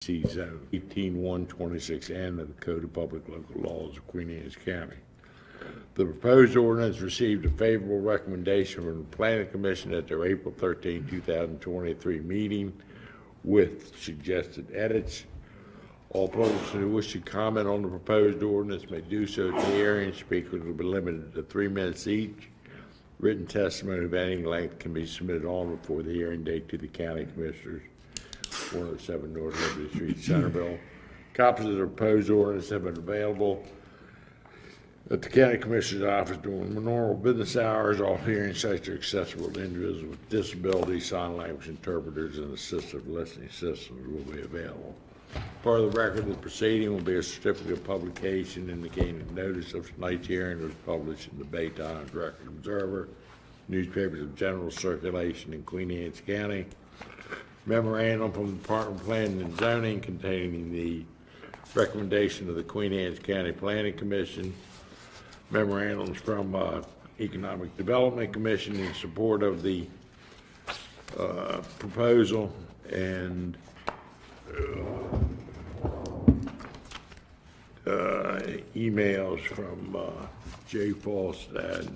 C Zone 18126N of the Code of Public Local Laws of Queen Anne's County. The proposed ordinance received a favorable recommendation from the Planning Commission at their April 13, 2023 meeting with suggested edits. All persons who wish to comment on the proposed ordinance may do so at the hearing. Speakers will be limited to 3 minutes each. Written testimony of any length can be submitted on before the hearing date to the County Commissioners, 107 North Liberty Street, Centerville. Copies of the proposed ordinance have been available at the County Commissioner's office during normal business hours. All hearing sites are accessible to individuals with disabilities. Sign language interpreters and assistive listening systems will be available. Part of the record of the proceeding will be a certificate of publication indicating the notice of tonight's hearing was published in the Bay Times Record Observer, newspapers of general circulation in Queen Anne's County. Memorandum from the Department of Planning and Zoning containing the recommendation of the Queen Anne's County Planning Commission. Memorandums from Economic Development Commission in support of the proposal, and emails from Jay Falstad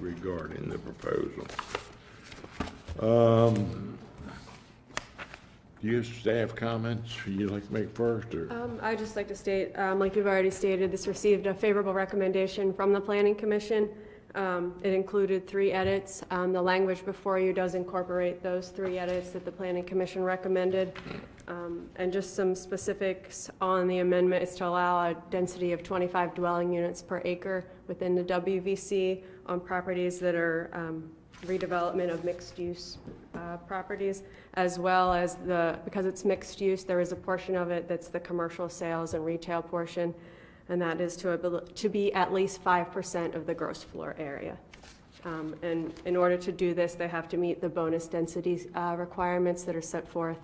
regarding the proposal. Do you have staff comments you'd like to make first? Or? I'd just like to state, like you've already stated, this received a favorable recommendation from the Planning Commission. It included 3 edits. The language before you does incorporate those 3 edits that the Planning Commission recommended. And just some specifics on the amendment is to allow a density of 25 dwelling units per acre within the WVC on properties that are redevelopment of mixed-use properties, as well as because it's mixed use, there is a portion of it that's the commercial sales and retail portion, and that is to be at least 5% of the gross floor area. And in order to do this, they have to meet the bonus density requirements that are set forth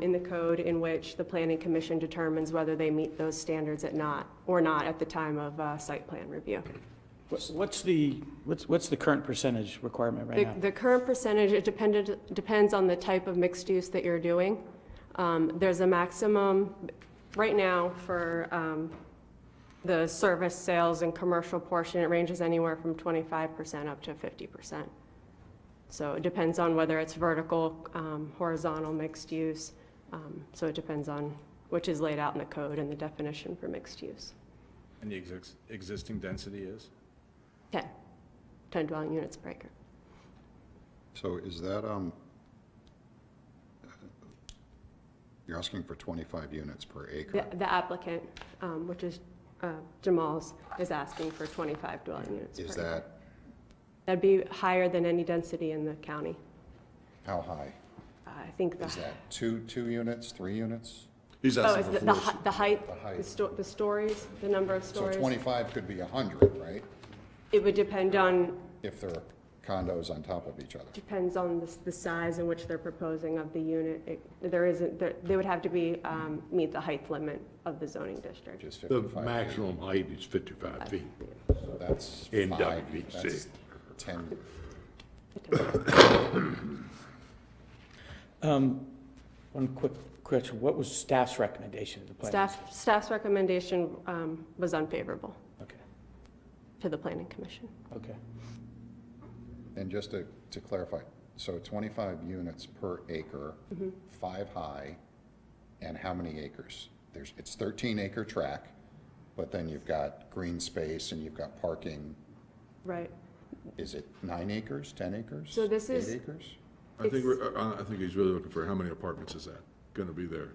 in the code, in which the Planning Commission determines whether they meet those standards or not at the time of site plan review. What's the current percentage requirement right now? The current percentage, it depends on the type of mixed use that you're doing. There's a maximum right now for the service, sales, and commercial portion. It ranges anywhere from 25% up to 50%. So it depends on whether it's vertical, horizontal, mixed use. So it depends on which is laid out in the code and the definition for mixed use. And the existing density is? 10 dwelling units per acre. So is that, you're asking for 25 units per acre? The applicant, which is Jamal's, is asking for 25 dwelling units per acre. Is that? That'd be higher than any density in the county. How high? I think Is that two units, 3 units? He's oh, asking is for the four. height, The height. the stories, the number of So stories? 25 could be 100, right? It would depend on, If there are condos on top of each other. depends on the size in which they're proposing of the unit. They would have to be, meet the height limit of the zoning district. Which is The 55 maximum height is 55 feet. So that's In 5. WVC. That's 10. One quick question. What was staff's recommendation to the planning? Staff's recommendation was unfavorable Okay. to the Planning Commission. Okay. And just to clarify, so 25 units per acre, 5 high, and how many acres? It's 13-acre tract, but then you've got green space and you've got parking. Right. Is it 9 acres, 10 acres? So this 8 is- acres? I think he's really looking for how many apartments is that going to be there?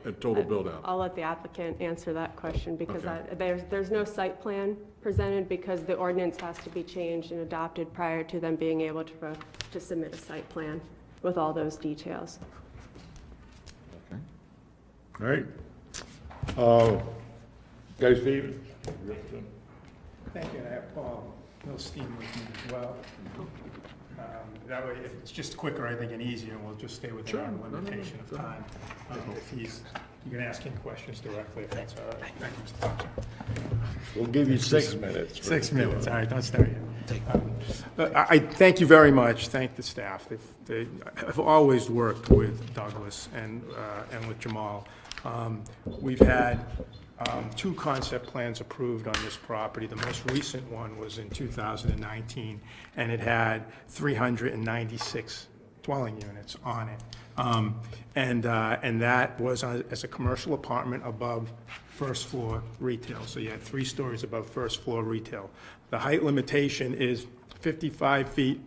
A total build out. I'll let the applicant answer that question, because Okay. there's no site plan presented, because the ordinance has to be changed and adopted prior to them being able to submit a site plan with all those details. Okay. All right. Go, Stephen. Thank you, and I have Bill Steen with me as well. That way, if it's just quicker, I think, and easier, we'll just stay within our limitation of time. If you can ask him questions directly, if that's all right. Thank you, Mr. Thompson. We'll give you 6 minutes. 6 minutes, all right, don't start yet. I thank you very much, thank the staff. They have always worked with Douglas and with Jamal. We've had 2 concept plans approved on this property. The most recent one was in 2019, and it had 396 dwelling units on it. And that was as a commercial apartment above first floor retail. So you had 3 stories above first floor retail. The height limitation is 55 feet.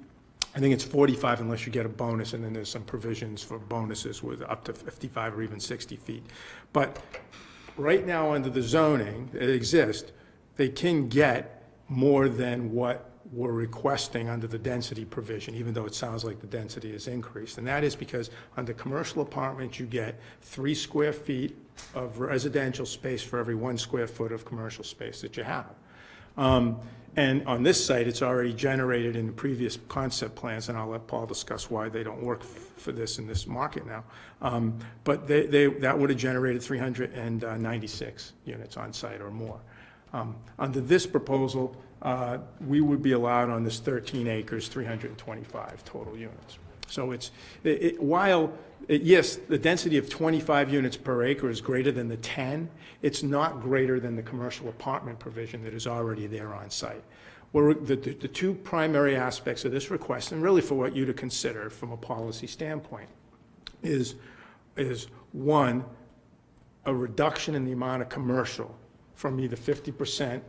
I think it's 45 unless you get a bonus, and then there's some provisions for bonuses with up to 55 or even 60 feet. But right now, under the zoning that exists, they can get more than what we're requesting under the density provision, even though it sounds like the density is increased. And that is because under commercial apartments, you get 3 square feet of residential space for every 1 square foot of commercial space that you have. And on this site, it's already generated in the previous concept plans, and I'll let Paul discuss why they don't work for this in this market now. But that would have generated 396 units on site or more. Under this proposal, we would be allowed on this 13 acres, 325 total units. So yes, the density of 25 units per acre is greater than the 10, it's not greater than the commercial apartment provision that is already there on site. The 2 primary aspects of this request, and really for what you to consider from a policy standpoint, is 1, a reduction in the amount of commercial from either 50%,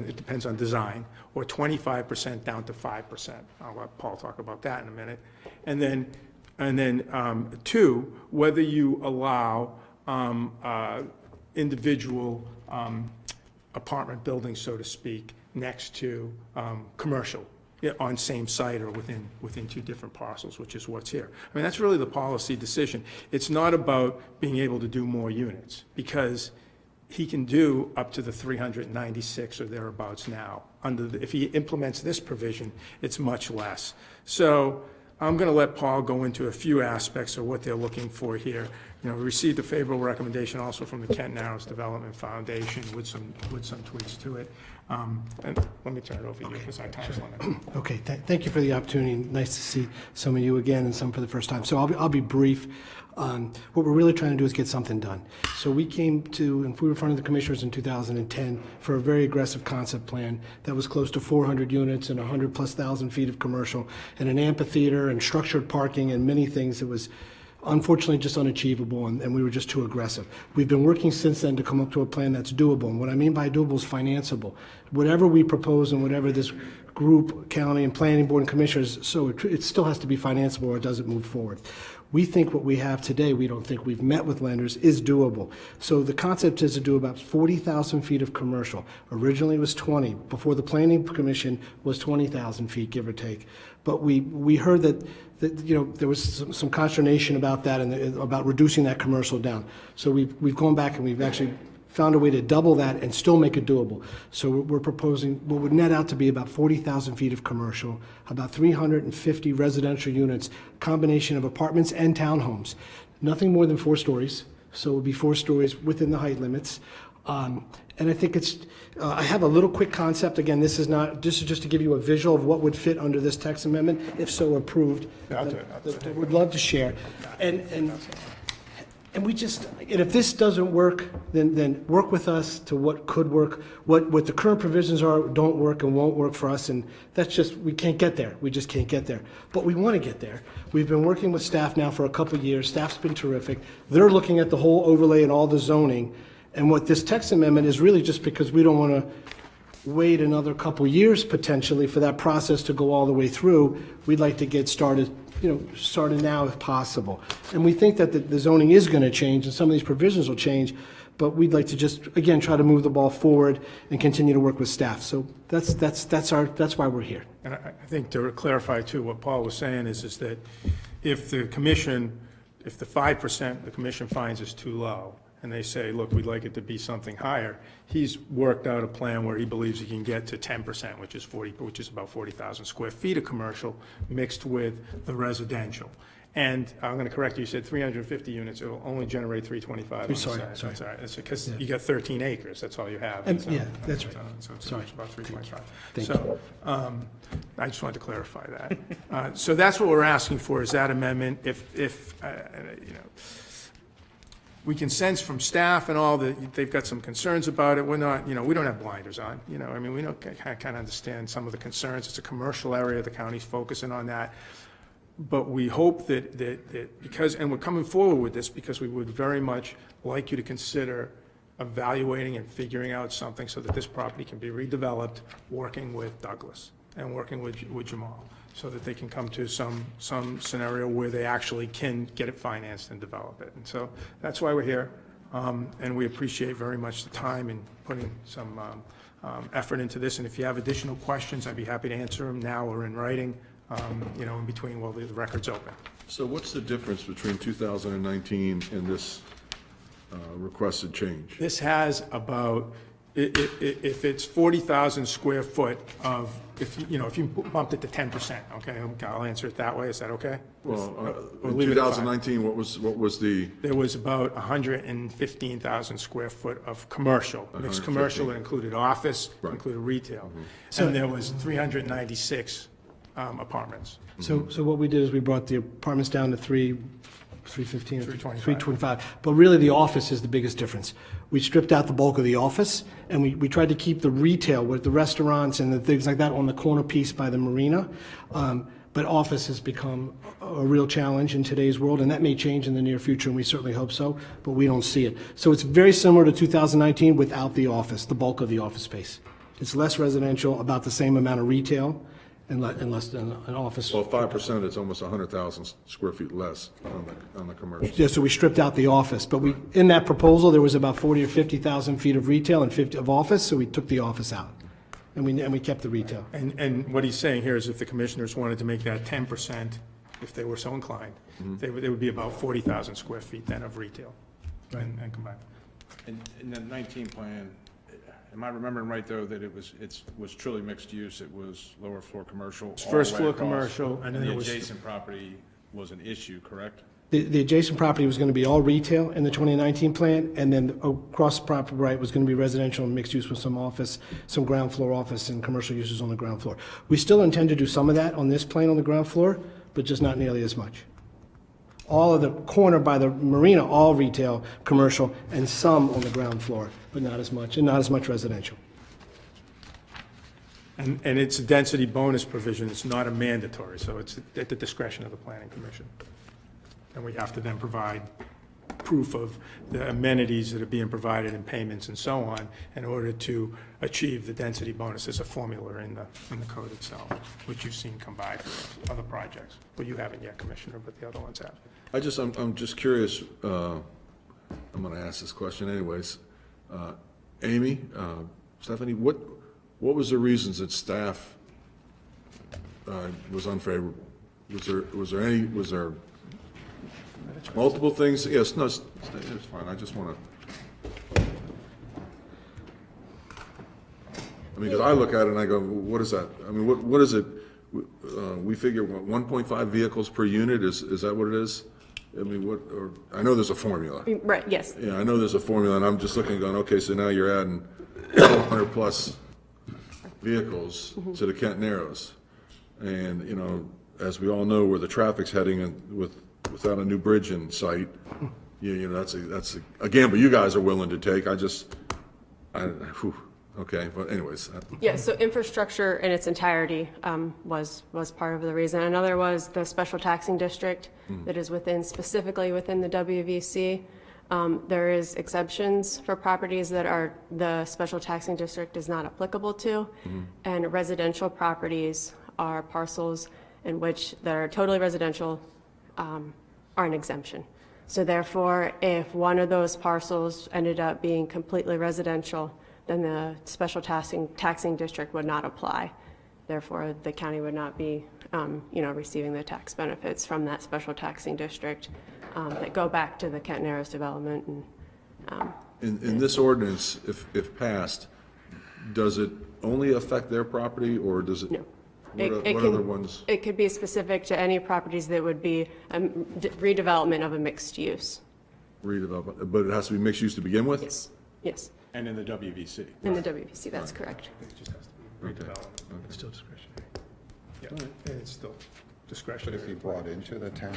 it depends on design, or 25% down to 5%. I'll let Paul talk about that in a minute. And then 2, whether you allow individual apartment buildings, so to speak, next to commercial, on same site or within 2 different parcels, which is what's here. I mean, that's really the policy decision. It's not about being able to do more units, because he can do up to the 396 or thereabouts now. If he implements this provision, it's much less. So I'm going to let Paul go into a few aspects of what they're looking for here. We received a favorable recommendation also from the Kent Narrows Development Foundation with some tweaks to it. And let me turn it over to you because our time's limited. Okay, thank you for the opportunity. Nice to see some of you again and some for the first time. So I'll be brief. What we're really trying to do is get something done. So we came to, and we were in front of the commissioners in 2010 for a very aggressive concept plan that was close to 400 units and 100,000+ feet of commercial and an amphitheater and structured parking and many things that was unfortunately just unachievable, and we were just too aggressive. We've been working since then to come up to a plan that's doable, and what I mean by doable is financeable. Whatever we propose and whatever this group, county and planning board and commissioners, so it still has to be financeable or it doesn't move forward. We think what we have today, we don't think we've met with lenders, is doable. So the concept is to do about 40,000 feet of commercial. Originally it was 20. Before the Planning Commission was 20,000 feet, give or take. But we heard that there was some consternation about that and about reducing that commercial down. So we've gone back and we've actually found a way to double that and still make it doable. So we're proposing what would net out to be about 40,000 feet of commercial, about 350 residential units, combination of apartments and townhomes. Nothing more than 4 stories, so it would be 4 stories within the height limits. And I think I have a little quick concept. Again, this is just to give you a visual of what would fit under this text amendment, if so approved. That we'd love to share. And if this doesn't work, then work with us to what could work. What the current provisions are don't work and won't work for us, and that's just, we can't get there. We just can't get there. But we want to get there. We've been working with staff now for a couple of years. Staff's been terrific. They're looking at the whole overlay and all the zoning. And what this text amendment is really just because we don't want to wait another couple years potentially for that process to go all the way through. We'd like to get started now if possible. And we think that the zoning is going to change and some of these provisions will change, but we'd like to just, again, try to move the ball forward and continue to work with staff. So that's why we're here. And I think to clarify too, what Paul was saying is that if the 5% the commission finds is too low, and they say, look, we'd like it to be something higher, he's worked out a plan where he believes he can get to 10%, which is about 40,000 square feet of commercial mixed with the residential. And I'm going to correct you, you said 350 units, it'll only generate 325 on the Sorry, site. sorry. That's all right. It's because you got 13 acres, that's all you have. And- So- yeah, that's right. So it's Sorry. about 325. Thank So, I just wanted to clarify that. So that's what we're asking for, is that amendment. If you know, we can sense from staff and all that they've got some concerns about it. We're not, we don't have blinders on, I mean, we don't kind of understand some of the concerns. It's a commercial area, the county's focusing on that. But we hope that because, and we're coming forward with this because we would very much like you to consider evaluating and figuring out something so that this property can be redeveloped, working with Douglas and working with Jamal, so that they can come to some scenario where they actually can get it financed and develop it. And so that's why we're here. And we appreciate very much the time and putting some effort into this. And if you have additional questions, I'd be happy to answer them now or in writing, in between while the record's open. So what's the difference between 2019 and this requested change? This has about, if it's 40,000 square foot of, if you bumped it to 10%, okay, I'll answer it that way, is that okay? Well, Or in leave it at 5. 2019, what was the, There was about 115,000 square foot of commercial, mixed commercial, it included office, Right. included retail. And there was 396 apartments. So what we did is we brought the apartments down to 315, 325. 325. But really, the office is the biggest difference. We stripped out the bulk of the office, and we tried to keep the retail with the restaurants and the things like that on the corner piece by the marina. But office has become a real challenge in today's world, and that may change in the near future, and we certainly hope so, but we don't see it. So it's very similar to 2019 without the office, the bulk of the office space. It's less residential, about the same amount of retail, and less than an office. well, 5%, it's almost 100,000 square feet less on the commercial. Yeah, so we stripped out the office, but in that proposal, there was about 40 or 50,000 feet of retail and 50 of office, so we took the office out. And we kept the retail. And what he's saying here is if the commissioners wanted to make that 10%, if they were so inclined, they would be about 40,000 square feet then of retail and combined. In the 19 plan, am I remembering right, though, that it was truly mixed use? It was lower floor commercial? all the First way floor across, commercial, and then the it was- adjacent property was an issue, correct? The adjacent property was going to be all retail in the 2019 plan, and then across the property right was going to be residential and mixed use with some office, some ground floor office and commercial uses on the ground floor. We still intend to do some of that on this plan on the ground floor, but just not nearly as much. All of the corner by the marina, all retail, commercial, and some on the ground floor, but not as much, and not as much residential. And it's a density bonus provision, it's not a mandatory, so it's at the discretion of the planning commission. And we have to then provide proof of the amenities that are being provided and payments and so on in order to achieve the density bonus. There's a formula in the code itself, which you've seen come by for other projects. Well, you haven't yet, Commissioner, but the other ones have. I'm just curious, I'm gonna ask this question anyways. Amy, Stephanie, what was the reasons that staff was unfavorable? Was there multiple things? Yes, no, it's fine, I just wanna. I mean, because I look at it and I go, what is that? I mean, what is it? We figure, what, 1.5 vehicles per unit, is that what it is? I mean, I know there's a formula. Right, yes. Yeah, I know there's a formula, and I'm just looking and going, okay, so now you're adding 100-plus vehicles to the Kent Narrows. And, as we all know, where the traffic's heading and without a new bridge in sight, that's a gamble you guys are willing to take. Okay, but anyways. Yeah, so infrastructure in its entirety was part of the reason. Another was the special taxing district that is specifically within the WVC. There is exceptions for properties that the special taxing district is not applicable to. And residential properties are parcels that are totally residential are an exemption. So therefore, if one of those parcels ended up being completely residential, then the special taxing district would not apply. Therefore, the county would not be, receiving the tax benefits from that special taxing district that go back to the Kent Narrows development. In this ordinance, if passed, does it only affect their property, or does it? No. It What can- other ones? It could be specific to any properties that would be redevelopment of a mixed use. Redevelopment, but it has to be mixed use to begin with? Yes, yes, And in the WVC. in the WPC, that's correct. It just has to be redevelopment. It's still discretionary. Yeah, and it's still Should discretionary. it be brought into the tax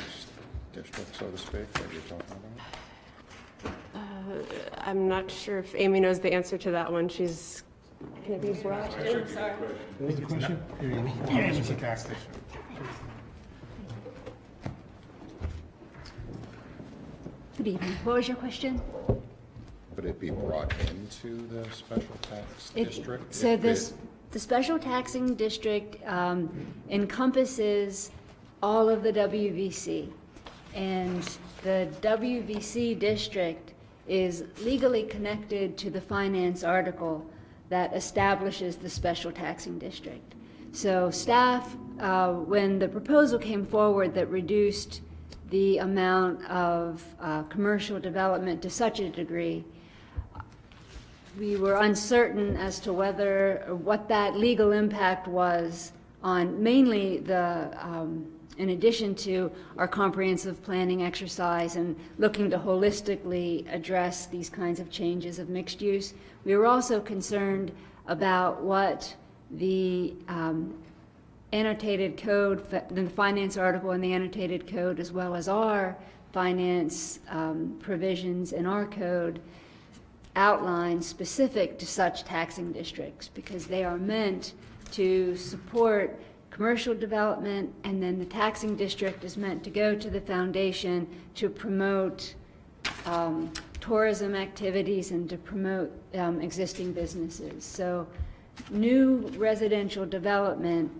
district, so to speak, that you're talking about? I'm not sure if Amy knows the answer to that one. She's, can it be brought in? Sorry. What was the question? It's a tax district. Good evening. What was your question? Would it be brought into the special tax It- district? So if this, it- the special taxing district encompasses all of the WVC. And the WVC district is legally connected to the finance article that establishes the special taxing district. So staff, when the proposal came forward that reduced the amount of commercial development to such a degree, we were uncertain as to what that legal impact was on mainly in addition to our comprehensive planning exercise and looking to holistically address these kinds of changes of mixed use, we were also concerned about what the annotated code, the finance article and the annotated code, as well as our finance provisions in our code, outline specific to such taxing districts, because they are meant to support commercial development, and then the taxing district is meant to go to the foundation to promote tourism activities and to promote existing businesses. So new residential development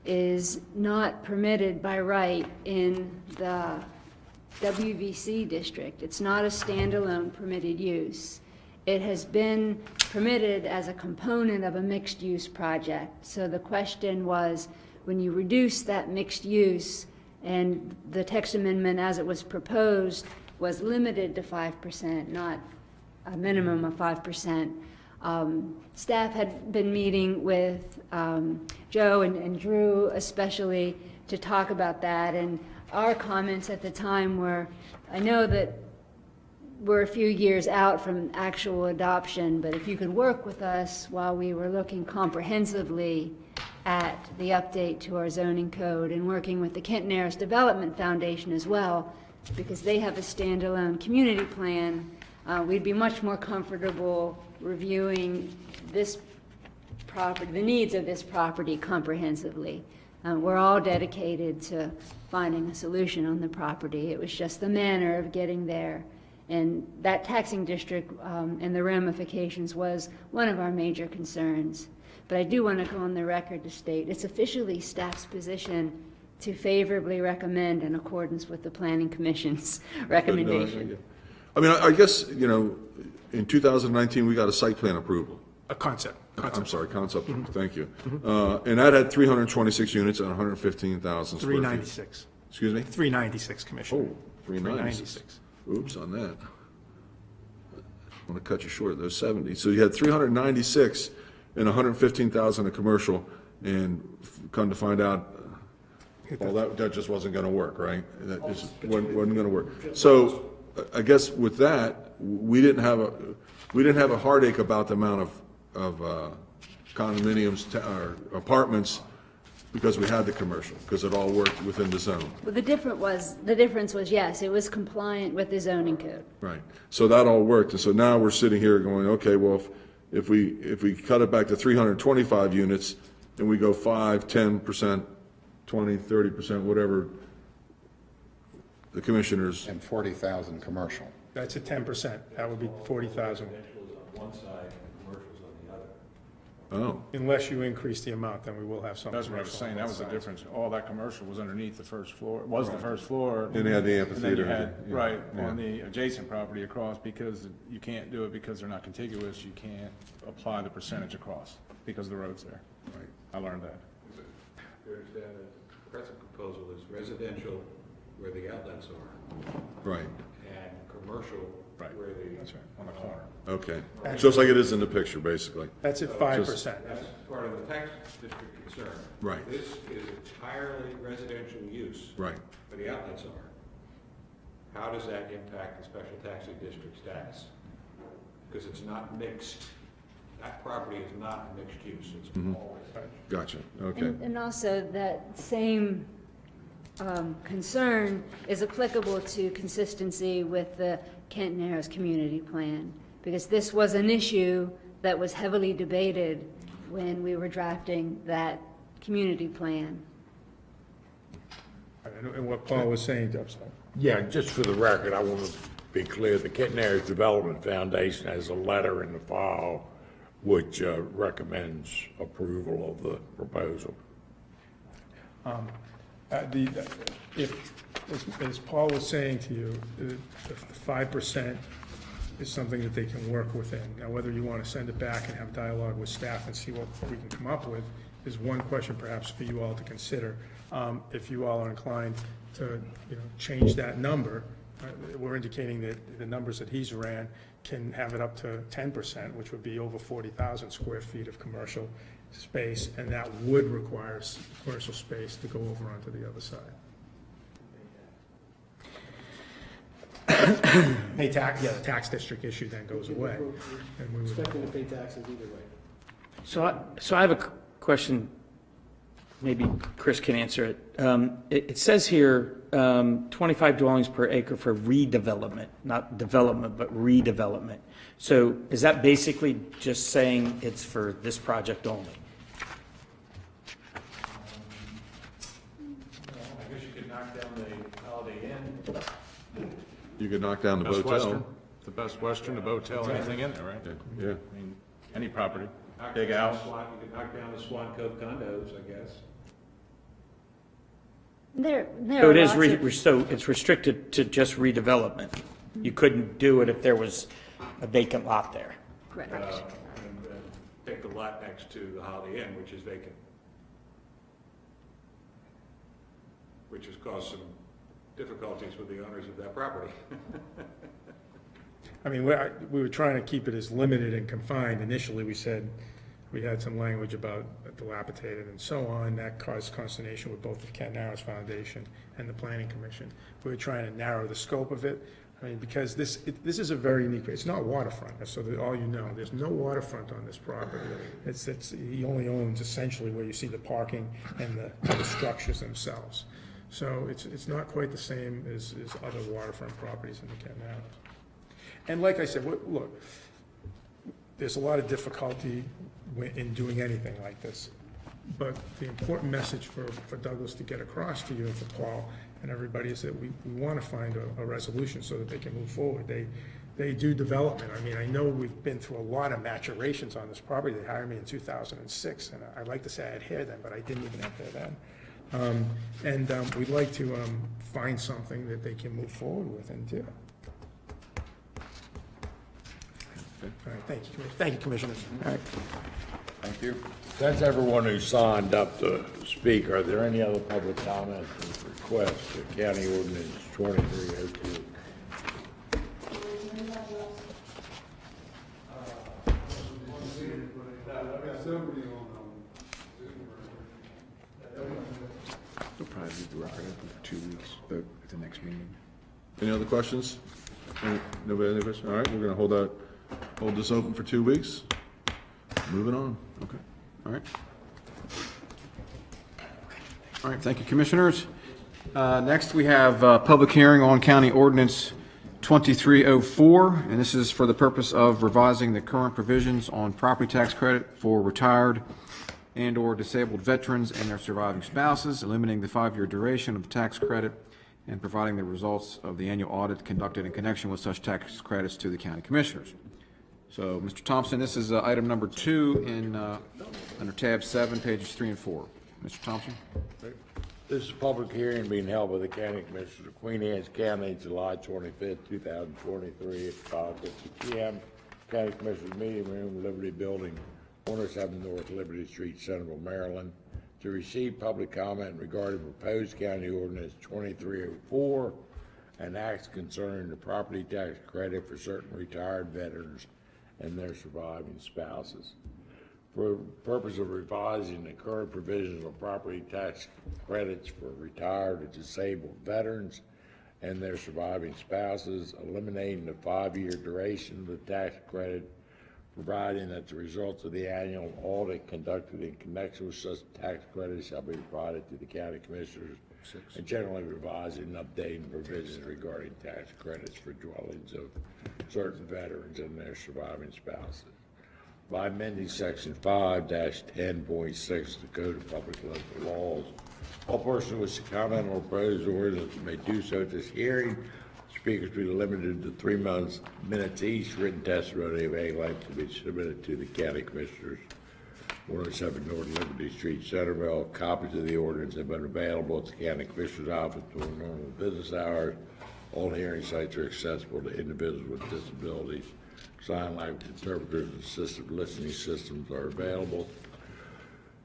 is not permitted by right in the WVC district. It's not a standalone permitted use. It has been permitted as a component of a mixed-use project. So the question was, when you reduce that mixed use, and the text amendment as it was proposed was limited to 5%, not a minimum of 5%. Staff had been meeting with Joe and Drew especially to talk about that, and our comments at the time were, I know that we're a few years out from actual adoption, but if you could work with us while we were looking comprehensively at the update to our zoning code and working with the Kent Narrows Development Foundation as well, because they have a standalone community plan, we'd be much more comfortable reviewing this property, the needs of this property comprehensively. We're all dedicated to finding a solution on the property. It was just the manner of getting there. And that taxing district and the ramifications was one of our major concerns. But I do want to go on the record to state, it's officially staff's position to favorably recommend in accordance with the Planning Commission's recommendation. I mean, I guess, you know, in 2019, we got a site plan approval. A concept. I'm sorry, concept, thank you. And that had 326 units and 115,000 square feet. 396. Excuse me? 396, Commissioner. Oh, 396. Oops, on that. I'm going to cut you short, those 70. So you had 396 and 115,000 in commercial, and come to find out, well, that just wasn't going to work, right? That just wasn't going to work. So I guess with that, we didn't have a heartache about the amount of condominiums or apartments, because we had the commercial, because it all worked within the zone. Well, the difference was, yes, it was compliant with the zoning code. Right. So that all worked. And so now we're sitting here going, okay, well, if we cut it back to 325 units and we go 5, 10%, 20, 30%, whatever the commissioners, And 40,000 commercial. That's a 10%. That would be 40,000. oh, Unless you increase the amount, then we will have some. That's what I was saying, that was the difference. All that commercial was underneath the first floor, was the first floor. and they had the And then you amphitheater. had, yeah, right, yeah. on the adjacent property across, because you can't do it because they're not contiguous, you can't apply the percentage across, because the road's there. Right. I learned that. The present proposal is residential where the outlets are, Right. and commercial Right. Where the, That's right, on the corner. Okay, just like it is in the picture, basically. that's at 5%. That's part of the tax district concern. Right. This is entirely residential use. Right. Where the outlets are. How does that impact the special taxing district status? Because it's not mixed. That property is not mixed use, it's all residential. Gotcha, okay. And also that same concern is applicable to consistency with the Kent Narrows Community Plan, because this was an issue that was heavily debated when we were drafting that community plan. And what Paul was saying, I'm sorry. Yeah, just for the record, I want to be clear, the Kent Narrows Development Foundation has a letter in the file which recommends approval of the proposal. As Paul was saying to you, the 5% is something that they can work within. Now, whether you want to send it back and have dialogue with staff and see what we can come up with is one question perhaps for you all to consider. If you all are inclined to, change that number, we're indicating that the numbers that he's ran can have it up to 10%, which would be over 40,000 square feet of commercial space, and that would require commercial space to go over onto the other side. Pay tax, yeah, the tax district issue then goes away. And we would, Expecting to pay taxes either way. So I have a question, maybe Chris can answer it. It says here, 25 dwellings per acre for redevelopment, not development, but redevelopment. So is that basically just saying it's for this project only? I guess you could knock down the Holiday Inn. You could knock down the Best Western, Botel. the Best Western, the Botel, anything in there, right? Yeah, I mean, any property, Knock big down house. the Swan- You could knock down the Swan Cove condos, I guess. There So are it is, lots of- so it's restricted to just redevelopment. You couldn't do it if there was a vacant lot there. Correct. And take the lot next to the Holiday Inn, which is vacant. Which has caused some difficulties with the owners of that property. I mean, we were trying to keep it as limited and confined. Initially, we said, we had some language about dilapidated and so on. That caused consternation with both the Kent Narrows Foundation and the Planning Commission. We were trying to narrow the scope of it. I mean, because this is a very unique, it's not waterfront, so that all you know, there's no waterfront on this property. He only owns essentially where you see the parking and the structures themselves. So it's not quite the same as other waterfront properties in the Kent Narrows. And like I said, look, there's a lot of difficulty in doing anything like this. But the important message for Douglas to get across to you and for Paul and everybody is that we want to find a resolution so that they can move forward. They do development. I mean, I know we've been through a lot of maturations on this property. They hired me in 2006, and I'd like to say I had hair then, but I didn't even have hair then. We'd like to find something that they can move forward with and do. All right, thank you. Thank you, Commissioners. All right. Thank you. Since everyone who signed up to speak, are there any other public comments or requests to County Ordinance 2302? We'll probably leave the record open for 2 weeks, vote at the next meeting. any other questions? Nobody, any questions? All right, we're gonna hold this open for 2 weeks. Moving on. Okay, all right. All right, thank you, Commissioners. Next, we have a public hearing on County Ordinance 2304, and this is for the purpose of revising the current provisions on property tax credit for retired and/or disabled veterans and their surviving spouses, eliminating the 5-year duration of the tax credit, and providing the results of the annual audit conducted in connection with such tax credits to the County Commissioners. So, Mr. Thompson, this is item number 2 in under tab 7, pages 3 and 4. Mr. Thompson? This is a public hearing being held by the County Commissioners of Queen Anne's County, July 25th, 2023, at 5:50 p.m. County Commissioners Meeting Room, Liberty Building, 107 North Liberty Street, Centerville, Maryland, to receive public comment regarding proposed County Ordinance 2304 and acts concerning the property tax credit for certain retired veterans and their surviving spouses. For the purpose of revising the current provisions of property tax credits for retired or disabled veterans and their surviving spouses, eliminating the 5-year duration of the tax credit, providing that the results of the annual audit conducted in connection with such tax credits shall be provided to the county commissioners, and generally revising and updating provisions regarding tax credits for dwellings of certain veterans and their surviving spouses. By amending section 5-10.6 of the Code of Public Local Laws, all persons who wish to comment on proposed ordinance may do so at this hearing. Speakers will be limited to 3 minutes each. Written testimony of any length to be submitted to the county commissioners. 107 North Liberty Street, Centerville. Copies of the ordinance have been available at the county commissioner's office during normal business hours. All hearing sites are accessible to individuals with disabilities. Sign language interpreters and assistive listening systems are available.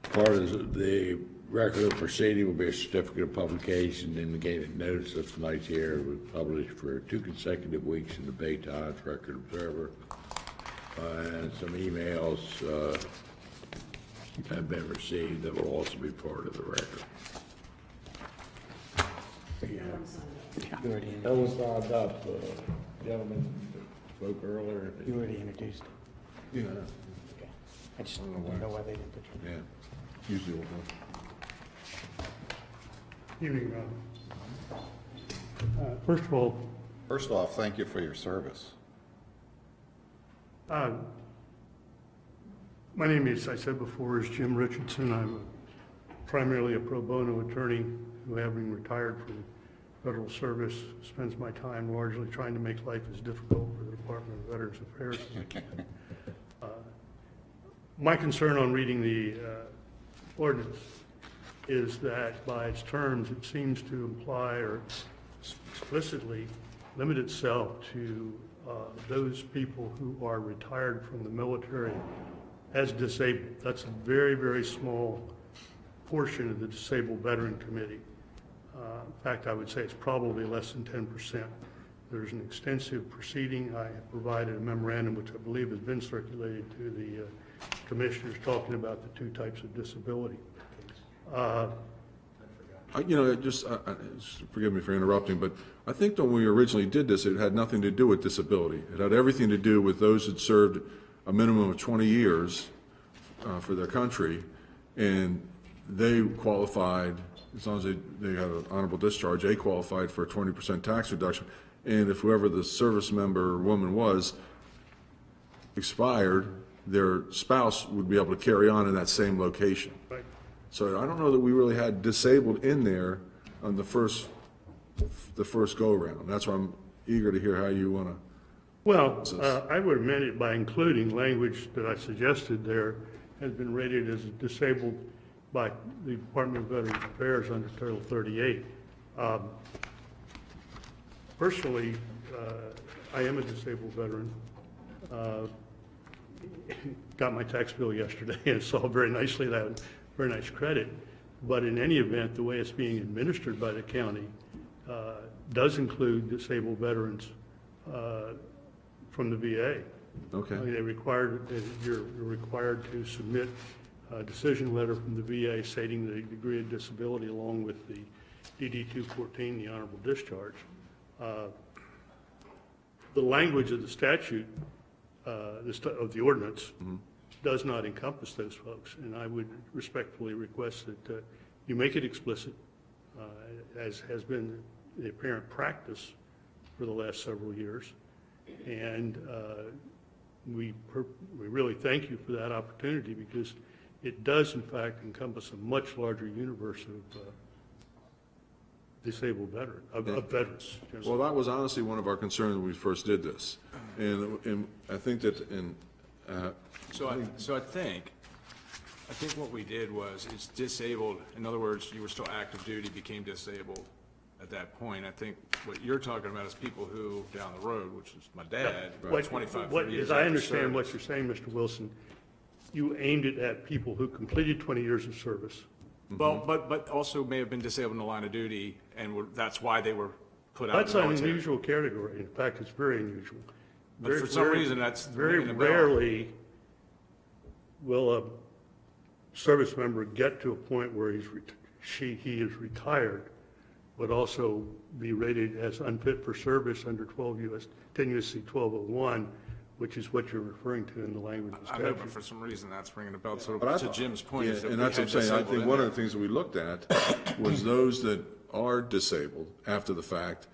Part of the record of proceeding will be a certificate of publication indicating notice of tonight's hearing was published for 2 consecutive weeks in the Bay Times Record Observer. And some emails have been received that will also be part of the record. You already, That was signed up, gentlemen spoke earlier. you already introduced. Yeah, Okay. I just don't know why they didn't put you. yeah. Usually we'll go. Evening, first of all, First off, thank you for your service. my name is, I said before, is Jim Richardson. I'm primarily a pro bono attorney who, having retired from federal service, spends my time largely trying to make life as difficult for the Department of Veterans Affairs as I can. My concern on reading the ordinance is that by its terms, it seems to imply or explicitly limit itself to those people who are retired from the military as disabled. That's a very, very small portion of the Disabled Veteran Committee. In fact, I would say it's probably less than 10%. There's an extensive proceeding. I have provided a memorandum, which I believe has been circulated to the commissioners, talking about the 2 types of disability. Forgive me for interrupting, but I think when we originally did this, it had nothing to do with disability. It had everything to do with those that served a minimum of 20 years for their country, and they qualified, as long as they had an honorable discharge, they qualified for a 20% tax reduction. And if whoever the service member or woman was expired, their spouse would be able to carry on in that same location. Right. So I don't know that we really had disabled in there on the first go-around. That's why I'm eager to hear how you want to. Well, I would amend it by including language that I suggested there has been rated as disabled by the Department of Veterans Affairs under Title 38. Personally, I am a disabled veteran. Got my tax bill yesterday and saw very nicely that, very nice credit. But in any event, the way it's being administered by the county does include disabled veterans from the VA. Okay. You're required to submit a decision letter from the VA stating the degree of disability along with the DD 214, the honorable discharge. The language of the statute, of the ordinance, does not encompass those folks, and I would respectfully request that you make it explicit, as has been the apparent practice for the last several years. And we really thank you for that opportunity, because it does in fact encompass a much larger universe of disabled veterans. Well, that was honestly one of our concerns when we first did this. And I think that So I think what we did was, it's disabled, in other words, you were still active duty, became disabled at that point. I think what you're talking about is people who, down the road, which is my dad, 25, 30 years As I after understand service. what you're saying, Mr. Wilson, you aimed it at people who completed 20 years of service. Well, but also may have been disabled in the line of duty, and that's why they were put out in That's the an military. unusual category. In fact, it's very unusual. But for some reason, that's Very ringing a bell. rarely will a service member get to a point where he is retired, but also be rated as unfit for service under 10 U.S.C. 1201, which is what you're referring to in the language of I know, but statute. for some reason, that's ringing a bell. So But I to thought- Jim's point yeah, is that and we that's what had I'm saying. I disabled think in one of there. the things that we looked at was those that are disabled after the fact,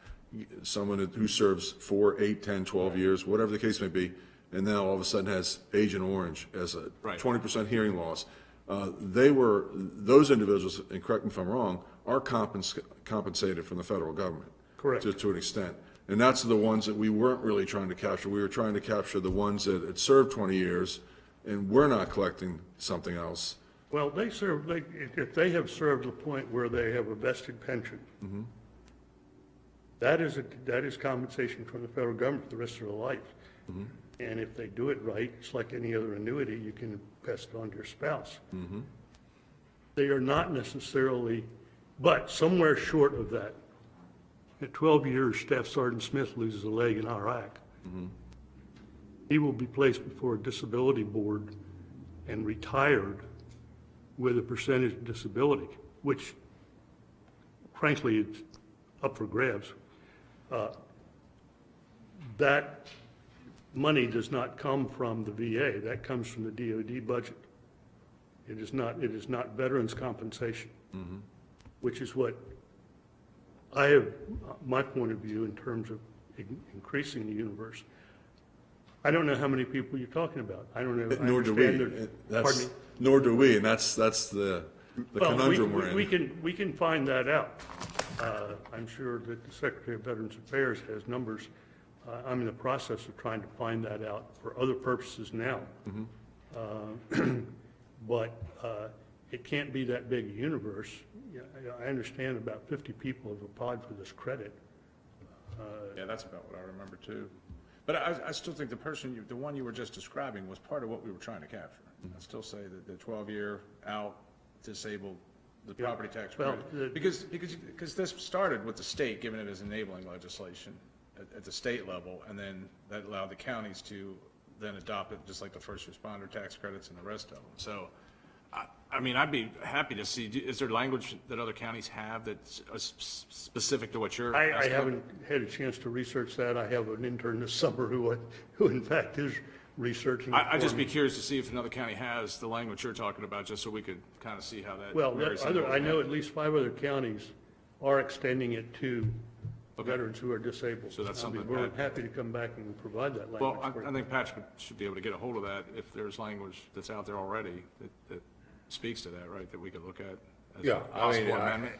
someone who serves 4, 8, 10, 12 years, whatever the case may be, and now all of a sudden has Agent Orange as a Right. 20% hearing loss. Those individuals, and correct me if I'm wrong, are compensated from the federal government. Correct. To an extent. And that's the ones that we weren't really trying to capture. We were trying to capture the ones that had served 20 years, and we're not collecting something else. Well, if they have served the point where they have a vested pension, that is compensation from the federal government for the rest of their life. And if they do it right, it's like any other annuity, you can pass it on to your spouse. They are not necessarily, but somewhere short of that. At 12 years, Staff Sergeant Smith loses a leg in Iraq. He will be placed before a disability board and retired with a percentage of disability, which frankly is up for grabs. That money does not come from the VA, that comes from the DOD budget. It is not veterans compensation, which is what I have, my point of view in terms of increasing the universe. I don't know how many people you're talking about. I don't know. I Nor do we. understand there- Pardon me? Nor do we, and that's the Well, conundrum we're in. we can find that out. I'm sure that the Secretary of Veterans Affairs has numbers. I'm in the process of trying to find that out for other purposes now. But it can't be that big a universe. Yeah, I understand about 50 people have applied for this credit. Yeah, that's about what I remember too. But I still think the one you were just describing was part of what we were trying to capture. I still say that the 12-year out, disabled, the property tax Well, credit. Because this started with the state giving it as enabling legislation at the state level, and then that allowed the counties to then adopt it, just like the first responder tax credits and the rest of them. So, I mean, I'd be happy to see, is there language that other counties have that's specific to what you're I asking? haven't had a chance to research that. I have an intern this summer who in fact is researching. it I'd just for be me. curious to see if another county has the language you're talking about, just so we could kind of see how that Well, marries in I with know that. at least 5 other counties are extending it to veterans who are disabled. So that's I'll be something more than Pat- happy to come back and provide that Well, language. for you. I think Patrick should be able to get a hold of that if there's language that's out there already that speaks to that, right, that we could look at as a Yeah, I mean, possible amendment.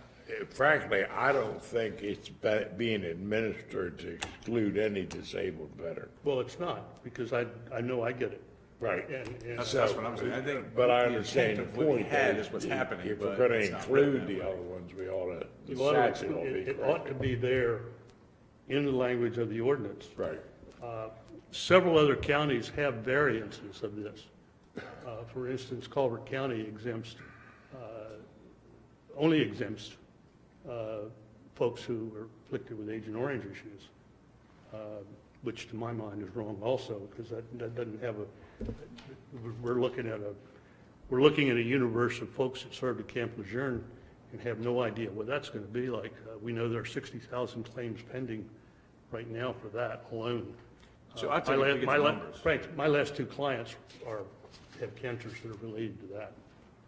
frankly, I don't think it's being administered to exclude any disabled veteran. Well, it's not, because I know I get it. Right. And That's So, what I'm saying. I think But I the understand intent the of what we point. had is is what's happening, If we're but gonna it's not written include that the way. other ones, we ought to, the you ought to- statute ought to be it ought to correct. be there in the language of the ordinance. Right. Several other counties have variances of this. For instance, Culver County only exempts folks who are afflicted with Agent Orange issues, which to my mind is wrong also, because that doesn't have we're looking at a universe of folks that served at Camp Lejeune and have no idea what that's going to be like. We know there are 60,000 claims pending right now for that alone. So I think if we get the numbers. Right, my last 2 clients have cancers that are related to that.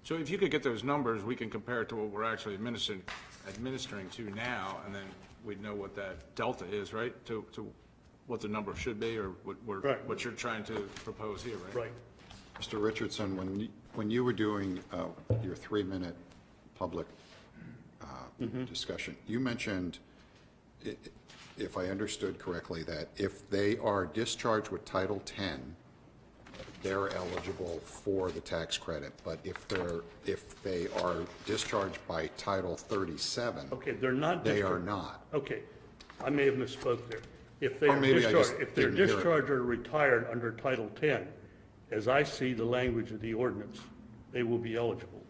So if you could get those numbers, we can compare it to what we're actually administering to now, and then we'd know what that delta is, right? To what the number should be, or Right. what you're trying to propose here, right? Right. Mr. Richardson, when you were doing your 3-minute public discussion, you mentioned, if I understood correctly, that if they are discharged with Title 10, they're eligible for the tax credit, but if they are discharged by Title 37, Okay, they're not they are discharged. not. Okay, I may have misspoke there. If they Or are maybe I just discharged, if they're didn't hear it. discharged or retired under Title 10, as I see the language of the ordinance, they will be eligible.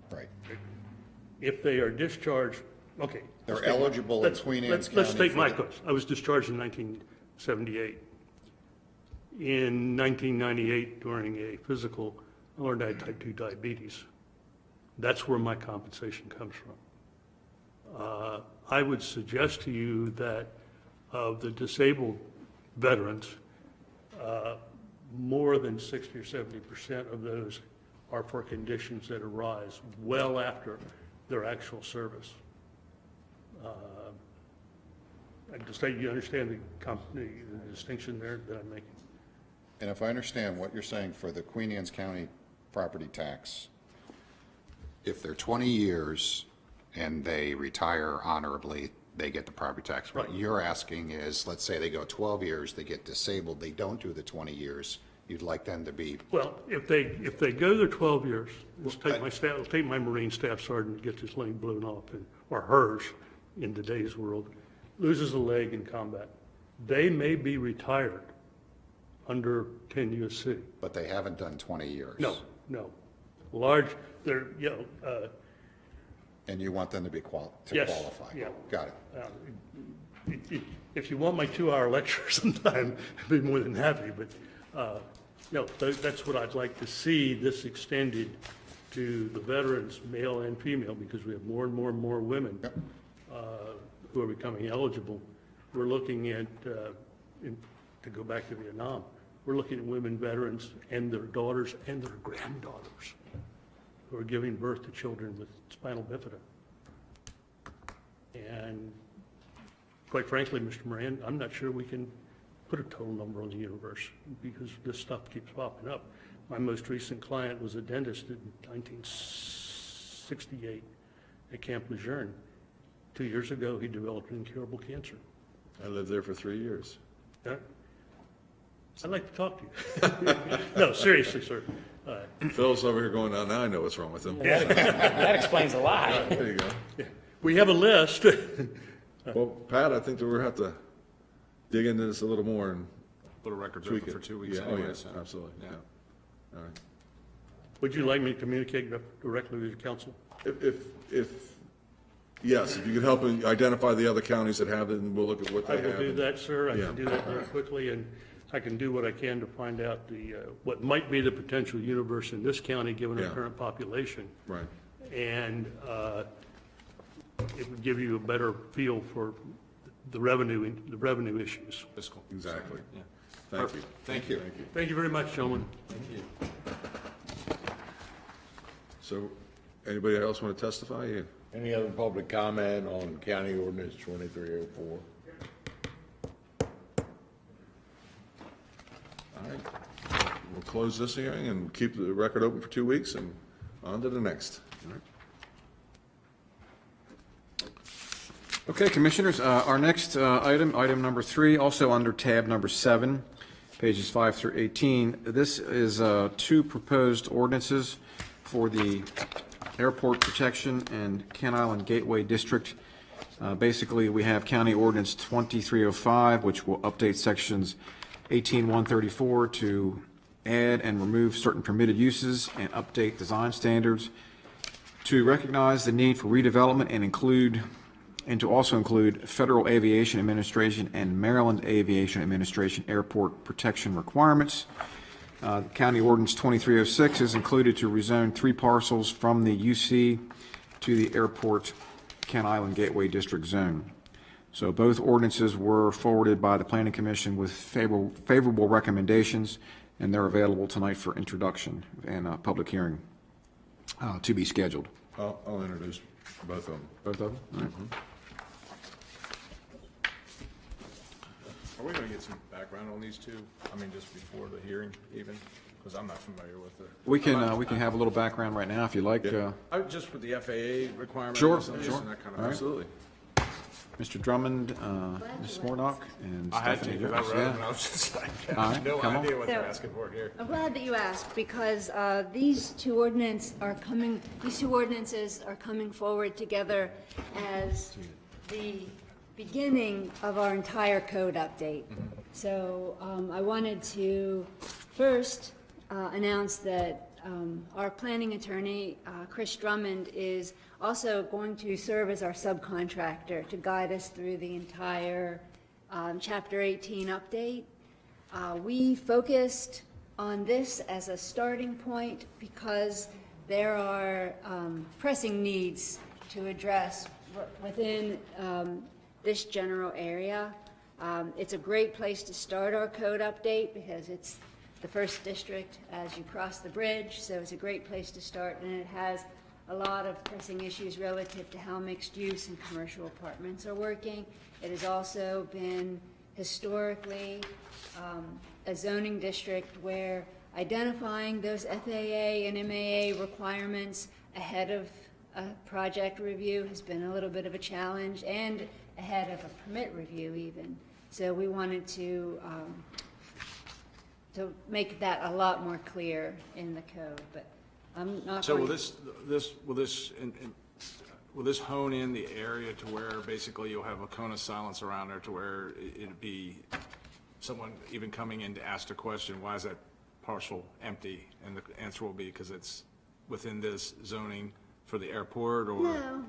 Right. If they are discharged, okay, They're eligible in Queen Anne's County. Let's take my for the- case. I was discharged in 1978. In 1998, during a physical, I learned I had type 2 diabetes. That's where my compensation comes from. I would suggest to you that of the disabled veterans, more than 60 or 70% of those are for conditions that arise well after their actual service. You understand the distinction there that I'm making? And if I understand what you're saying for the Queen Anne's County property tax, if they're 20 years and they retire honorably, they get the property tax. What Right. you're asking is, let's say they go 12 years, they get disabled, they don't do the 20 years, you'd like them to be, Well, if they go their 12 years, let's take my Marine Staff Sergeant that gets his leg blown off, or hers in today's world, loses a leg in combat. They may be retired under 10 U.S.C. but they haven't done 20 years. No. They're, And you want them to be Yes, qualify? yeah. Got it. If you want my 2-hour lecture sometime, I'd be more than happy, but, that's what I'd like to see, this extended to the veterans, male and female, because we have more and more and more women who are becoming eligible. We're looking at, to go back to Vietnam, we're looking at women veterans and their daughters and their granddaughters who are giving birth to children with spinal bifida. And quite frankly, Mr. Moran, I'm not sure we can put a total number on the universe because this stuff keeps popping up. My most recent client was a dentist in 1968 at Camp Lejeune. 2 years ago, he developed an incurable cancer. I lived there for 3 years. Yeah? I'd like to talk to you. No, seriously, sir. Phil's over here going, now I know what's wrong with him. That explains a lot. There you go. We have a list. Well, Pat, I think that we're going to have to dig into this a little more and Put a records tweak open it. for 2 weeks Yeah, oh, anyway, yes, so. absolutely, yeah. All right. Would you like me to communicate directly with the council? Yes, if you could help identify the other counties that have it, and we'll look at what I they have. will do that, sir. I Yeah. can do that very quickly, and I can do what I can to find out what might be the potential universe in this county, given our Yeah. current population. Right. And it would give you a better feel for the revenue issues. Fiscal. Exactly. Yeah. Thank you. Thank you. Thank you very much, gentlemen. So, anybody else want to testify? Yeah. Any other public comment on County Ordinance 2304? All right. We'll close this hearing and keep the record open for 2 weeks and on to the next. All right. Okay, Commissioners, our next item number 3, also under tab number 7, pages 5 through 18. This is 2 proposed ordinances for the Airport Protection and Kent Island Gateway District. Basically, we have County Ordinance 2305, which will update sections 18134 to add and remove certain permitted uses and update design standards, to recognize the need for redevelopment and to also include Federal Aviation Administration and Maryland Aviation Administration airport protection requirements. County Ordinance 2306 is included to rezone 3 parcels from the UC to the Airport Kent Island Gateway District Zone. So both ordinances were forwarded by the Planning Commission with favorable recommendations, and they're available tonight for introduction and a public hearing to be scheduled. I'll introduce both of them. Both of them? All right. Are we going to get some background on these two? I mean, just before the hearing even? Because I'm not familiar with the. We can have a little background right now if you like. Just with the FAA requirements. Sure, and some of this sure. and that kind of- All right. Absolutely. Mr. Drummond, Ms. Mordock, and I had to, Stephanie. because I Jones. wrote it, Yeah. and I was just like, I All have right, no come on. idea what they're So- asking for here. I'm glad that you asked because these two ordinances are coming forward together as the beginning of our entire code update. So I wanted to first announce that our planning attorney, Chris Drummond, is also going to serve as our subcontractor to guide us through the entire Chapter 18 update. We focused on this as a starting point because there are pressing needs to address within this general area. It's a great place to start our code update because it's the first district as you cross the bridge, so it's a great place to start, and it has a lot of pressing issues relative to how mixed use and commercial apartments are working. It has also been historically a zoning district where identifying those FAA and MAA requirements ahead of a project review has been a little bit of a challenge, and ahead of a permit review even. So we wanted to make that a lot more clear in the code, but I'm not So going. will this hone in the area to where basically you'll have a cone of silence around there to where it'd be someone even coming in to ask a question, why is that parcel empty? And the answer will be because it's within this zoning for the airport, or?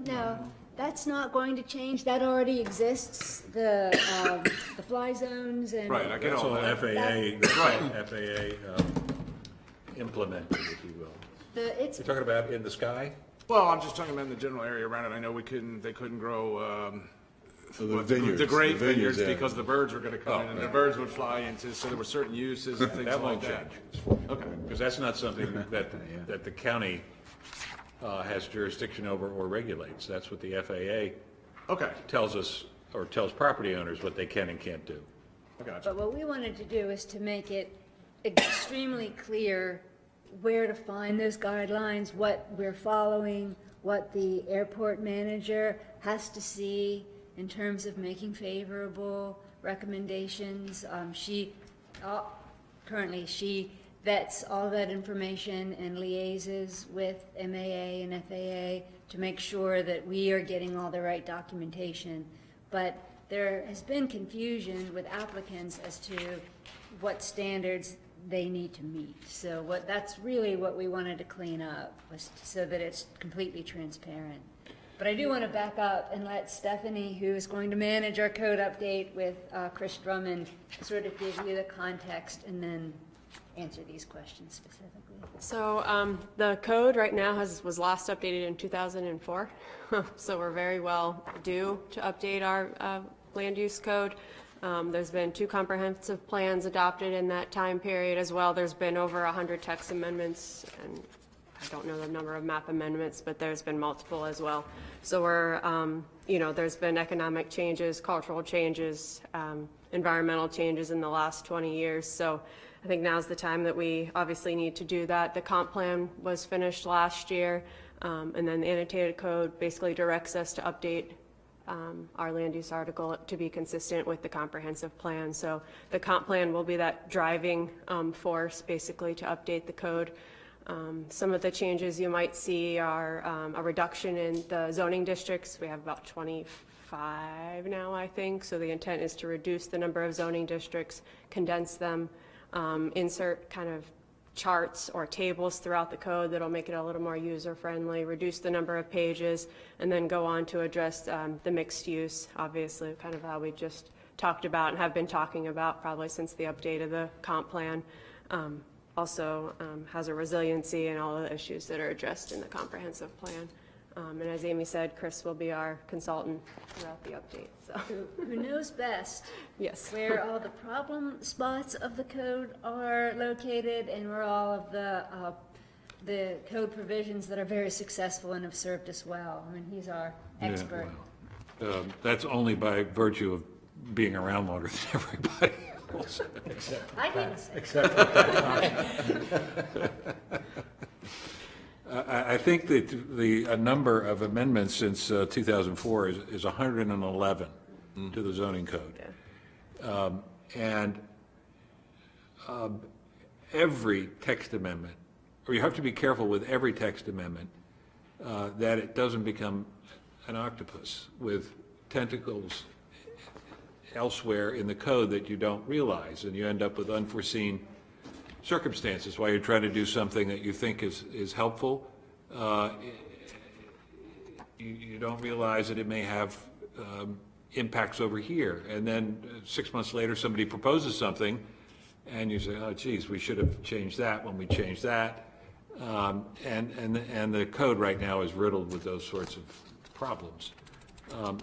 No, that's not going to change. That already exists, the fly zones and. Right, I get That's all all that. FAA implemented, if you will. It's You're talking about in the sky? Well, I'm just talking about in the general area around it. I know they couldn't grow, the vineyards, the grape the vineyards vineyards area. because the birds were gonna come in and the birds would fly into, so there were certain uses and things That like won't that. change. Okay. Because that's not something that the county has jurisdiction over or regulates. That's what the FAA Okay, tells us, or tells property owners what they can and can't do. I got you. But what we wanted to do is to make it extremely clear where to find those guidelines, what we're following, what the airport manager has to see in terms of making favorable recommendations. Currently, she vets all that information and liaises with MAA and FAA to make sure that we are getting all the right documentation. But there has been confusion with applicants as to what standards they need to meet. So that's really what we wanted to clean up, was so that it's completely transparent. But I do want to back up and let Stephanie, who is going to manage our code update with Chris Drummond, sort of give you the context and then answer these questions specifically. So the code right now was last updated in 2004, so we're very well due to update our land use code. There's been 2 comprehensive plans adopted in that time period as well. There's been over 100 text amendments, and I don't know the number of map amendments, but there's been multiple as well. So there's been economic changes, cultural changes, environmental changes in the last 20 years. So I think now's the time that we obviously need to do that. The comp plan was finished last year, and then the annotated code basically directs us to update our land use article to be consistent with the comprehensive plan. So the comp plan will be that driving force basically to update the code. Some of the changes you might see are a reduction in the zoning districts. We have about 25 now, I think. So the intent is to reduce the number of zoning districts, condense them, insert kind of charts or tables throughout the code that'll make it a little more user-friendly, reduce the number of pages, and then go on to address the mixed use, obviously, kind of how we just talked about and have been talking about probably since the update of the comp plan. Also has a resiliency and all the issues that are addressed in the comprehensive plan. And as Amy said, Chris will be our consultant throughout the update. So Who knows best yes. where all the problem spots of the code are located and where all of the code provisions that are very successful and have served us well. I mean, he's our expert. That's only by virtue of being around longer than everybody else. I didn't say. I think that the number of amendments since 2004 is 111 to the zoning code. And every text amendment, or you have to be careful with every text amendment, that it doesn't become an octopus with tentacles elsewhere in the code that you don't realize, and you end up with unforeseen circumstances while you're trying to do something that you think is helpful. you don't realize that it may have impacts over here. And then 6 months later, somebody proposes something, and you say, oh, geez, we should have changed that when we changed that. And the code right now is riddled with those sorts of problems.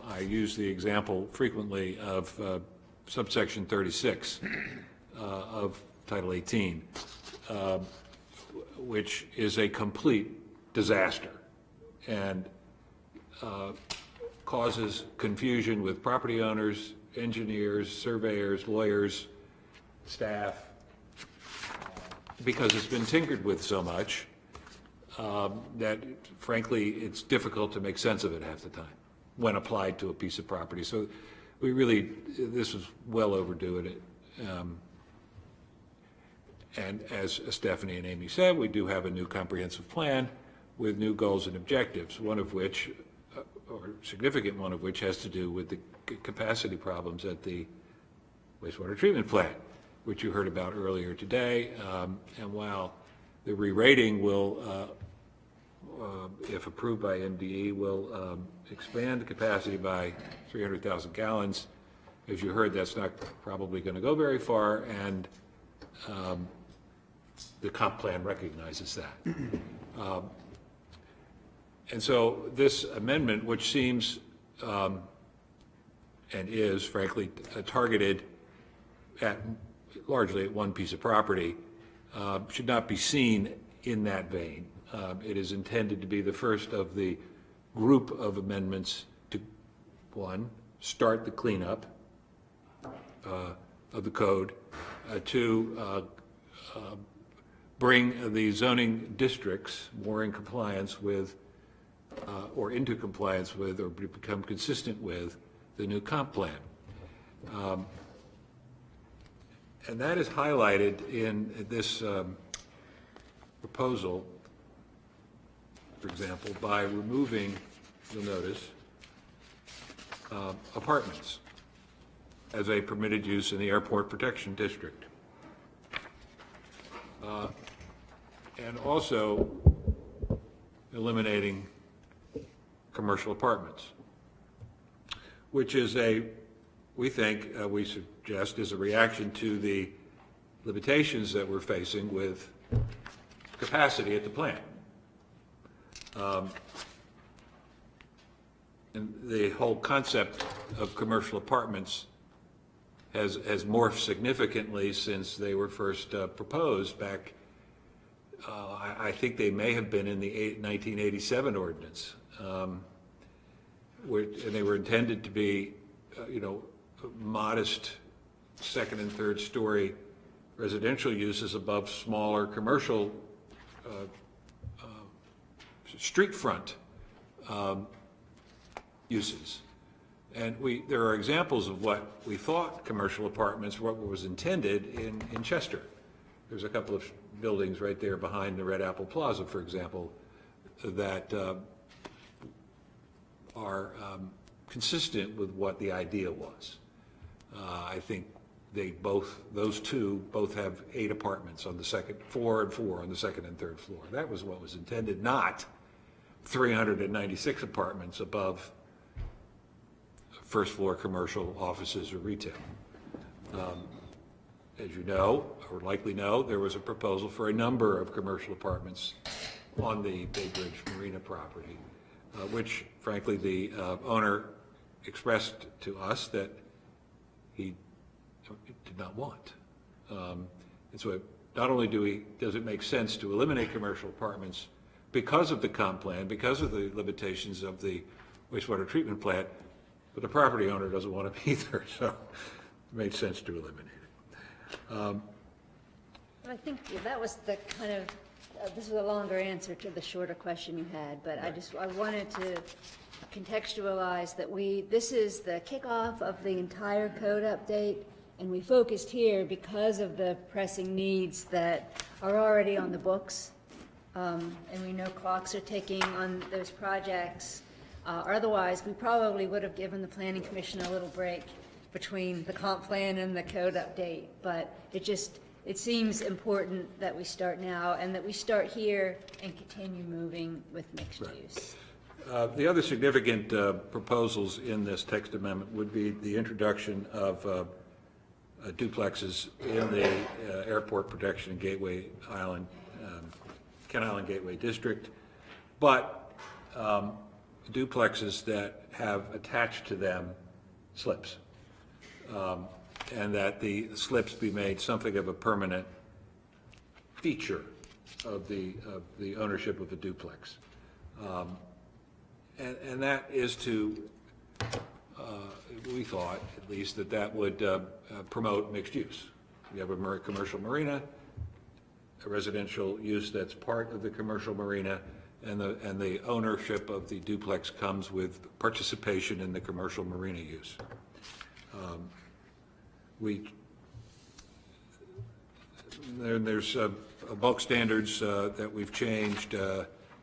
I use the example frequently of subsection 36 of Title 18, which is a complete disaster and causes confusion with property owners, engineers, surveyors, lawyers, staff, because it's been tinkered with so much that, frankly, it's difficult to make sense of it half the time when applied to a piece of property. So we really, this was well overdue in it. And as Stephanie and Amy said, we do have a new comprehensive plan with new goals and objectives, one of which, or significant one of which, has to do with the capacity problems at the wastewater treatment plant, which you heard about earlier today. And while the re-rating will, if approved by MDE, will expand the capacity by 300,000 gallons, as you heard, that's not probably going to go very far, and the comp plan recognizes that. And so this amendment, which seems and is, frankly, targeted at largely at one piece of property, should not be seen in that vein. It is intended to be the first of the group of amendments to, one, start the cleanup of the code, two, bring the zoning districts more in compliance with, or into compliance with, or become consistent with the new comp plan. And that is highlighted in this proposal, for example, by removing, you'll notice, apartments as a permitted use in the airport protection district. And also eliminating commercial apartments, which is we think, we suggest, is a reaction to the limitations that we're facing with capacity at the plant. And the whole concept of commercial apartments has morphed significantly since they were first proposed back, I think they may have been in the 1987 ordinance, and they were intended to be, modest second and third story residential uses above smaller commercial street front uses. And there are examples of what we thought commercial apartments, what was intended in Chester. There's a couple of buildings right there behind the Red Apple Plaza, for example, that are consistent with what the idea was. I think those two both have 8 apartments on the second, 4 and 4 on the second and third floor. That was what was intended, not 396 apartments above first floor commercial offices or retail. As you know, or likely know, there was a proposal for a number of commercial apartments on the Bay Bridge Marina property, which frankly the owner expressed to us that he did not want. And so not only does it make sense to eliminate commercial apartments because of the comp plan, because of the limitations of the wastewater treatment plant, but the property owner doesn't want them either, so it made sense to eliminate it. I think that was the kind of, this was a longer answer to the shorter question you had, but I wanted to contextualize that this is the kickoff of the entire code update, and we focused here because of the pressing needs that are already on the books, and we know clocks are ticking on those projects. Otherwise, we probably would have given the Planning Commission a little break between the comp plan and the code update, but it seems important that we start now and that we start here and continue moving with mixed use. The other significant proposals in this text amendment would be the introduction of duplexes in the Airport Protection and Gateway Island, Kent Island Gateway District, but duplexes that have attached to them slips, and that the slips be made something of a permanent feature of the ownership of a duplex. And that is to, we thought at least, that would promote mixed use. You have a commercial marina, a residential use that's part of the commercial marina, and the ownership of the duplex comes with participation in the commercial marina use. There's bulk standards that we've changed,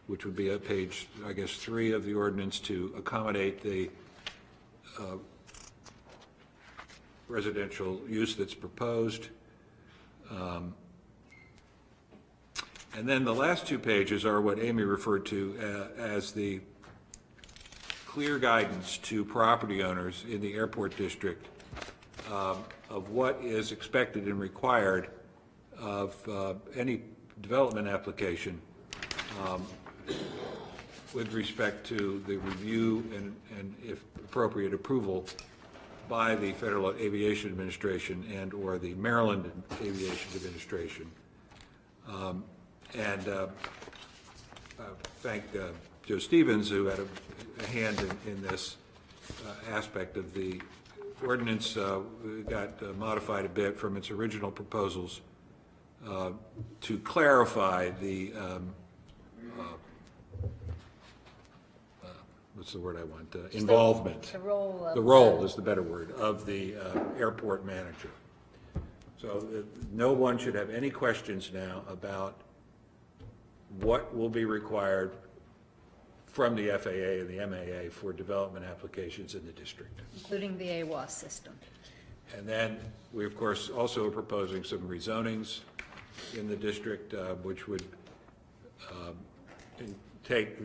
which would be at page, I guess, 3 of the ordinance to accommodate the residential use that's proposed. And then the last 2 pages are what Amy referred to as the clear guidance to property owners in the airport district of what is expected and required of any development application with respect to the review and if appropriate, approval by the Federal Aviation Administration and or the Maryland Aviation Administration. Thank Joe Stevens, who had a hand in this aspect of the ordinance. Got modified a bit from its original proposals to clarify the what's the word I want? Involvement. The role of. The role is the better word, of the airport manager. So no one should have any questions now about what will be required from the FAA and the MAA for development applications in the district. Including the AWAS system. And then we, of course, also are proposing some rezonings in the district, which would take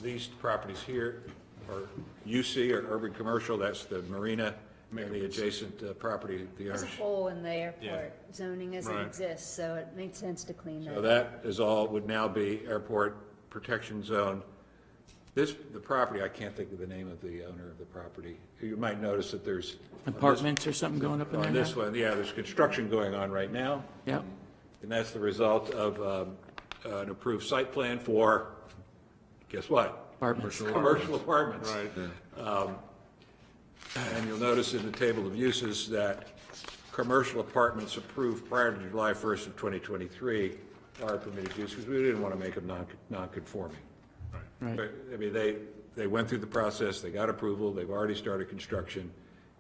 these properties here, or UC, or urban commercial, that's the marina, and the adjacent property, the There's a ownership. hole in the airport zoning as it Right. exists, so it made sense to clean that So up. that is all, would now be airport protection zone. The property, I can't think of the name of the owner of the property. You might notice that there's. Apartments or something going up in there On now? this one, yeah, there's construction going on right now. Yep. And that's the result of an approved site plan for, guess what? Apartments. Commercial apartments. Right. And you'll notice in the table of uses that commercial apartments approved prior to July 1st of 2023 are permitted use, because we didn't want to make them non-conforming. Right. But, I mean, they went through the process, they got approval, they've already started construction,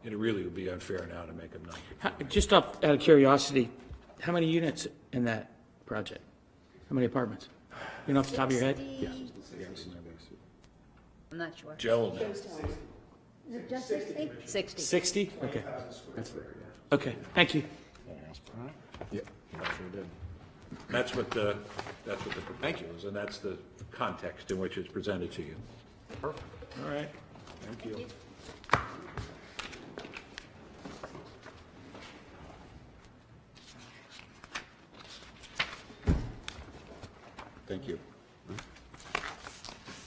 and it really would be unfair now to make them non-conforming. Just out of curiosity, how many units in that project? How many apartments? You know off the top of your head? Yeah. I'm not sure. Joe will know. Is it just 60? 60. 60? Okay. Okay, thank you. That's what the proposal is, and that's the context in which it's presented to you. Perfect. All right. Thank you. Thank you.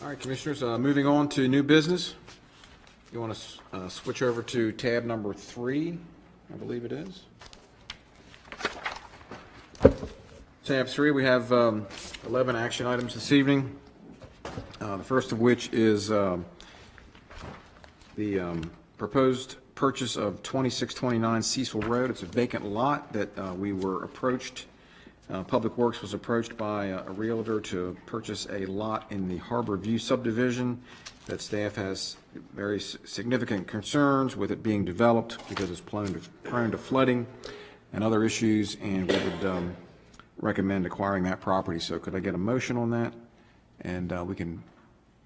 All right, Commissioners, moving on to new business. You want to switch over to tab number 3, I believe it is. Tab 3, we have 11 action items this evening. The first of which is the proposed purchase of 2629 Cecil Road. It's a vacant lot that we were approached. Public Works was approached by a realtor to purchase a lot in the Harbor View subdivision that staff has very significant concerns with it being developed because it's prone to flooding and other issues, and we would recommend acquiring that property. So could I get a motion on that? And we can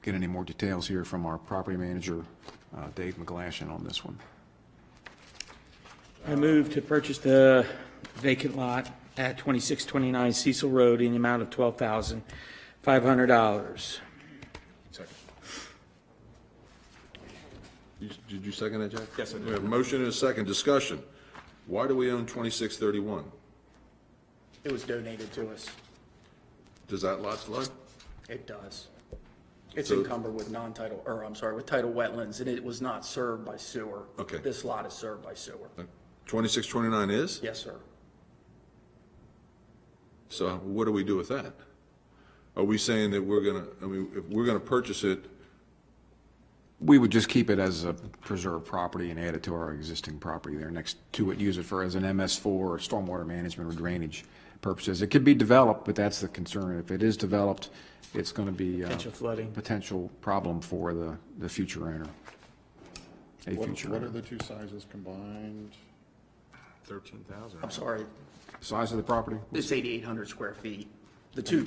get any more details here from our property manager, Dave McGlashan, on this one. I move to purchase the vacant lot at 2629 Cecil Road in the amount of $12,500. Did you second that, Jack? Yes, I did. We have a motion and a second. Discussion. Why do we own 2631? It was donated to us. Does that lot flood? It does. It's So- encumbered with non-tidal, or I'm sorry, with tidal wetlands, and it was not served by sewer. Okay. This lot is served by sewer. 2629 is? Yes, sir. So what do we do with that? Are we saying that we're gonna, I mean, if we're gonna purchase it, We would just keep it as a preserved property and add it to our existing property there next to it, use it for as an MS4 or stormwater management or drainage purposes. It could be developed, but that's the concern. If it is developed, it's going to be Potential flooding. potential problem for the future owner. A future What are owner. the two sizes combined? 13,000. I'm sorry, Size of the property? it's 8,800 square feet. The two,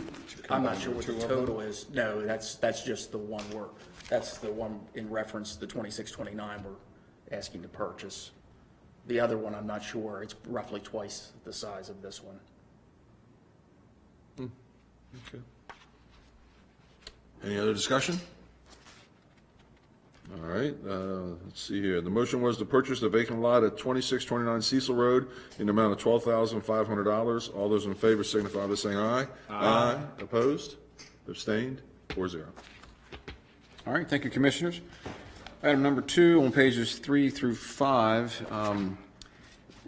I'm not sure what the total is. No, that's just the one that's the one in reference to the 2629 we're asking to purchase. The other one, I'm not sure. It's roughly twice the size of this one. okay. Any other discussion? All right, let's see here. The motion was to purchase the vacant lot at 2629 Cecil Road in the amount of $12,500. All those in favor signify by saying aye. Aye. Opposed? Abstained? 4-0. All right, thank you, Commissioners. Item number 2 on pages 3 through 5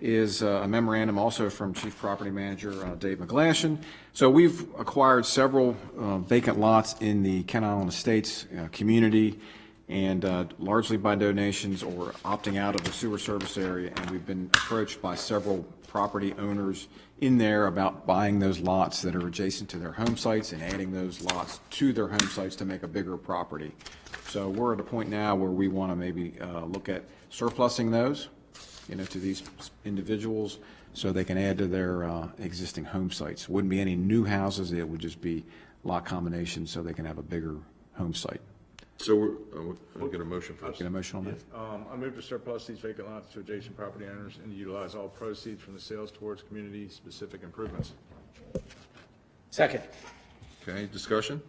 is a memorandum also from Chief Property Manager Dave McGlashan. So we've acquired several vacant lots in the Kent Island Estates community, and largely by donations or opting out of the sewer service area, and we've been approached by several property owners in there about buying those lots that are adjacent to their home sites and adding those lots to their home sites to make a bigger property. So we're at a point now where we want to maybe look at surplusing those, to these individuals so they can add to their existing home sites. Wouldn't be any new houses, it would just be lot combinations so they can have a bigger home site. So we'll get a motion first. Get a motion on that? I move to surplus these vacant lots to adjacent property owners and utilize all proceeds from the sales towards community-specific improvements. Second. Okay, discussion?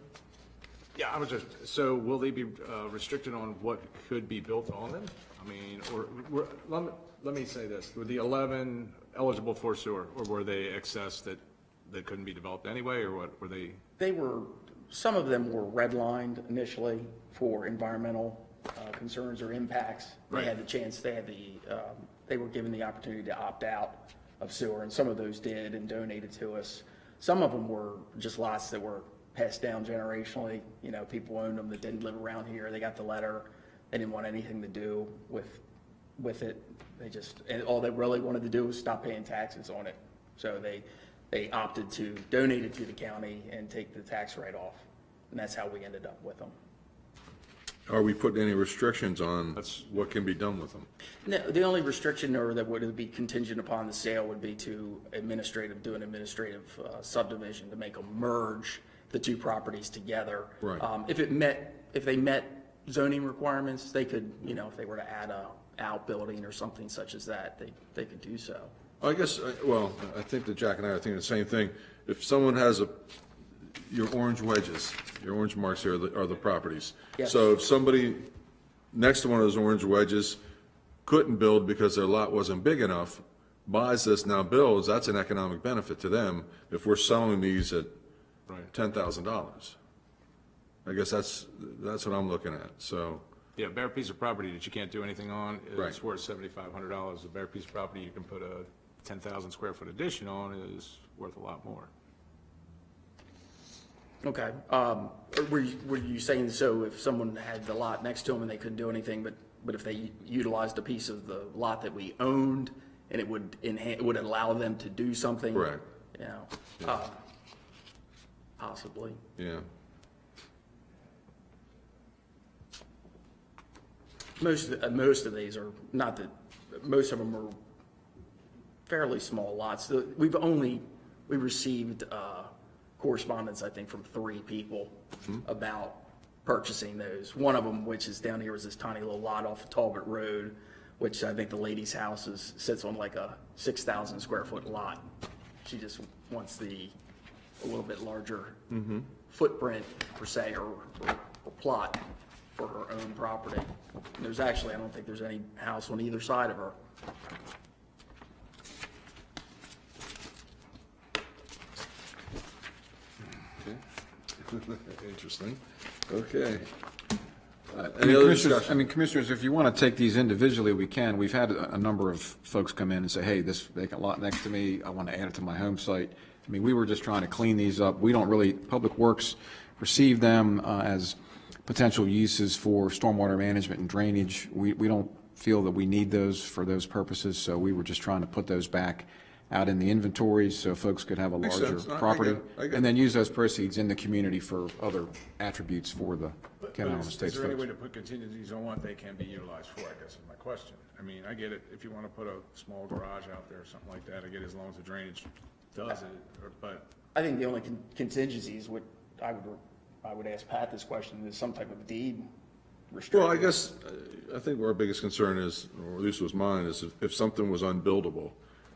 Yeah, I was just, so will they be restricted on what could be built on them? I mean, let me say this, were the 11 eligible for sewer, or were they excess that couldn't be developed anyway, or what, were they? Some of them were redlined initially for environmental concerns or impacts. They had the chance, they were given the opportunity to opt out of sewer, and some of those did and donated to us. Some of them were just lots that were passed down generationally. People owned them that didn't live around here. They got the letter. They didn't want anything to do with it. And all they really wanted to do was stop paying taxes on it. So they opted to donate it to the county and take the tax write-off. And that's how we ended up with them. Are we putting any restrictions on what can be done with them? No, the only restriction or that would be contingent upon the sale would be to do an administrative subdivision to make them merge the two properties together. Right. If they met zoning requirements, they could, if they were to add a outbuilding or something such as that, they could do so. I guess, I think that Jack and I are thinking the same thing. If someone has your orange wedges, your orange marks here are the properties. Yes. So if somebody next to one of those orange wedges couldn't build because their lot wasn't big enough, buys this, now builds, that's an economic benefit to them if we're selling these at $10,000. I guess that's what I'm looking at, so. Yeah, a bare piece of property that you can't do anything on is Right. worth $7,500. A bare piece of property you can put a 10,000 square foot addition on is worth a lot more. Okay. Were you saying, so if someone had the lot next to them and they couldn't do anything, but if they utilized a piece of the lot that we owned and it would allow them to do something? Correct. Possibly. Yeah. Most of these are not that, most of them are fairly small lots. We received correspondence, I think, from 3 people about purchasing those. One of them, which is down here, is this tiny little lot off of Talbot Road, which I think the lady's house sits on like a 6,000 square foot lot. She just wants a little bit larger footprint per se, or plot. for her own property. There's actually, I don't think there's any house on either side of her. Interesting. Okay. Any other Commissioners, discussion? Commissioners, if you want to take these individually, we can. We've had a number of folks come in and say, hey, this vacant lot next to me, I want to add it to my home site. I mean, we were just trying to clean these up. We don't really, Public Works receive them as potential uses for stormwater management and drainage. We don't feel that we need those for those purposes, so we were just trying to put those back out in the inventories so folks could have a Makes larger sense. I property. get it. I get And then use those proceeds in the community for other attributes for the But Kent Island is Estates there any folks. way to put contingencies on what they can be utilized for, I guess is my question. I mean, I get it, if you want to put a small garage out there or something like that, I get it as long as the drainage does it, but I think the only contingencies I would ask Pat this question, is some type of deed restriction. Well, I guess, I think our biggest concern is, or at least was mine, is if something was unbuildable,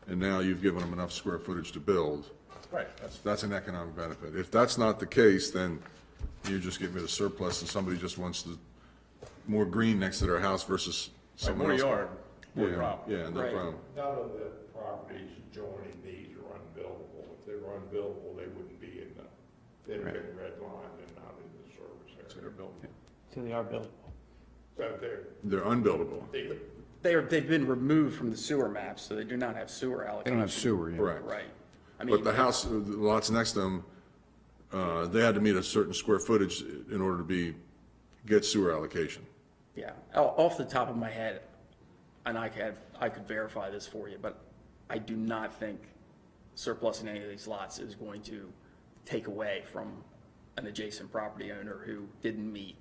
and now you've given them enough square footage to build, right, that's an economic benefit. If that's not the case, then you're just getting rid of surplus, and somebody just wants more green next to their house versus someone more else. yard, more Yeah, problem. yeah, no Right. problem. None of the properties adjoining these are unbuildable. If they were unbuildable, they wouldn't be in they'd have been redlined and not in the service area. So they are buildable. So They're unbuildable. They've been removed from the sewer maps, so they do not have sewer allocation. They don't have sewer, yeah. Correct. Right. I mean, But the house, the lots next to them, they had to meet a certain square footage in order to get sewer allocation. yeah, off the top of my head, and I could verify this for you, but I do not think surplusing any of these lots is going to take away from an adjacent property owner who didn't meet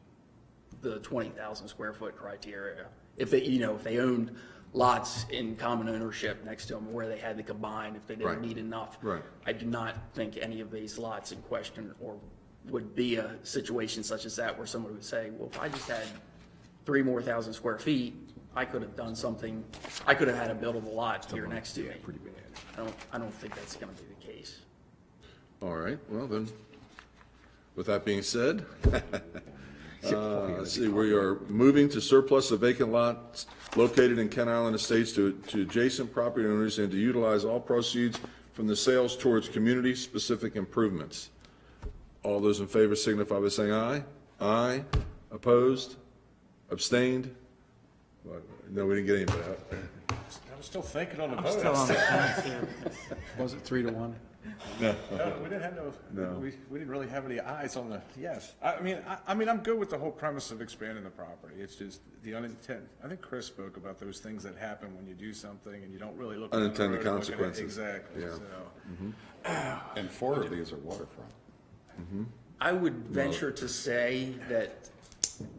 the 20,000 square foot criteria. If they owned lots in common ownership next to them where they had to combine if they Right. didn't meet enough. Right. I do not think any of these lots in question or would be a situation such as that where someone would say, well, if I just had 3 more thousand square feet, I could have done something, I could have had a buildable lot here next to me. Pretty bad. I don't think that's gonna be the case. All right, well then, with that being said, let's see, we are moving to surplus of vacant lots located in Kent Island Estates to adjacent property owners and to utilize all proceeds from the sales towards community-specific improvements. All those in favor signify by saying aye. Aye. Opposed? Abstained? No, we didn't get anybody. I was still thinking on the vote. Still on the fence here. Was it 3-1? No, we didn't have we didn't really have any eyes on the, yes. I mean, I'm good with the whole premise of expanding the property. It's just the unintended, I think Chris spoke about those things that happen when you do something and you don't really look. down the Unintended road and look at it. consequences. Exactly, Yeah. so. And 4 of these are waterfront. I would venture to say that,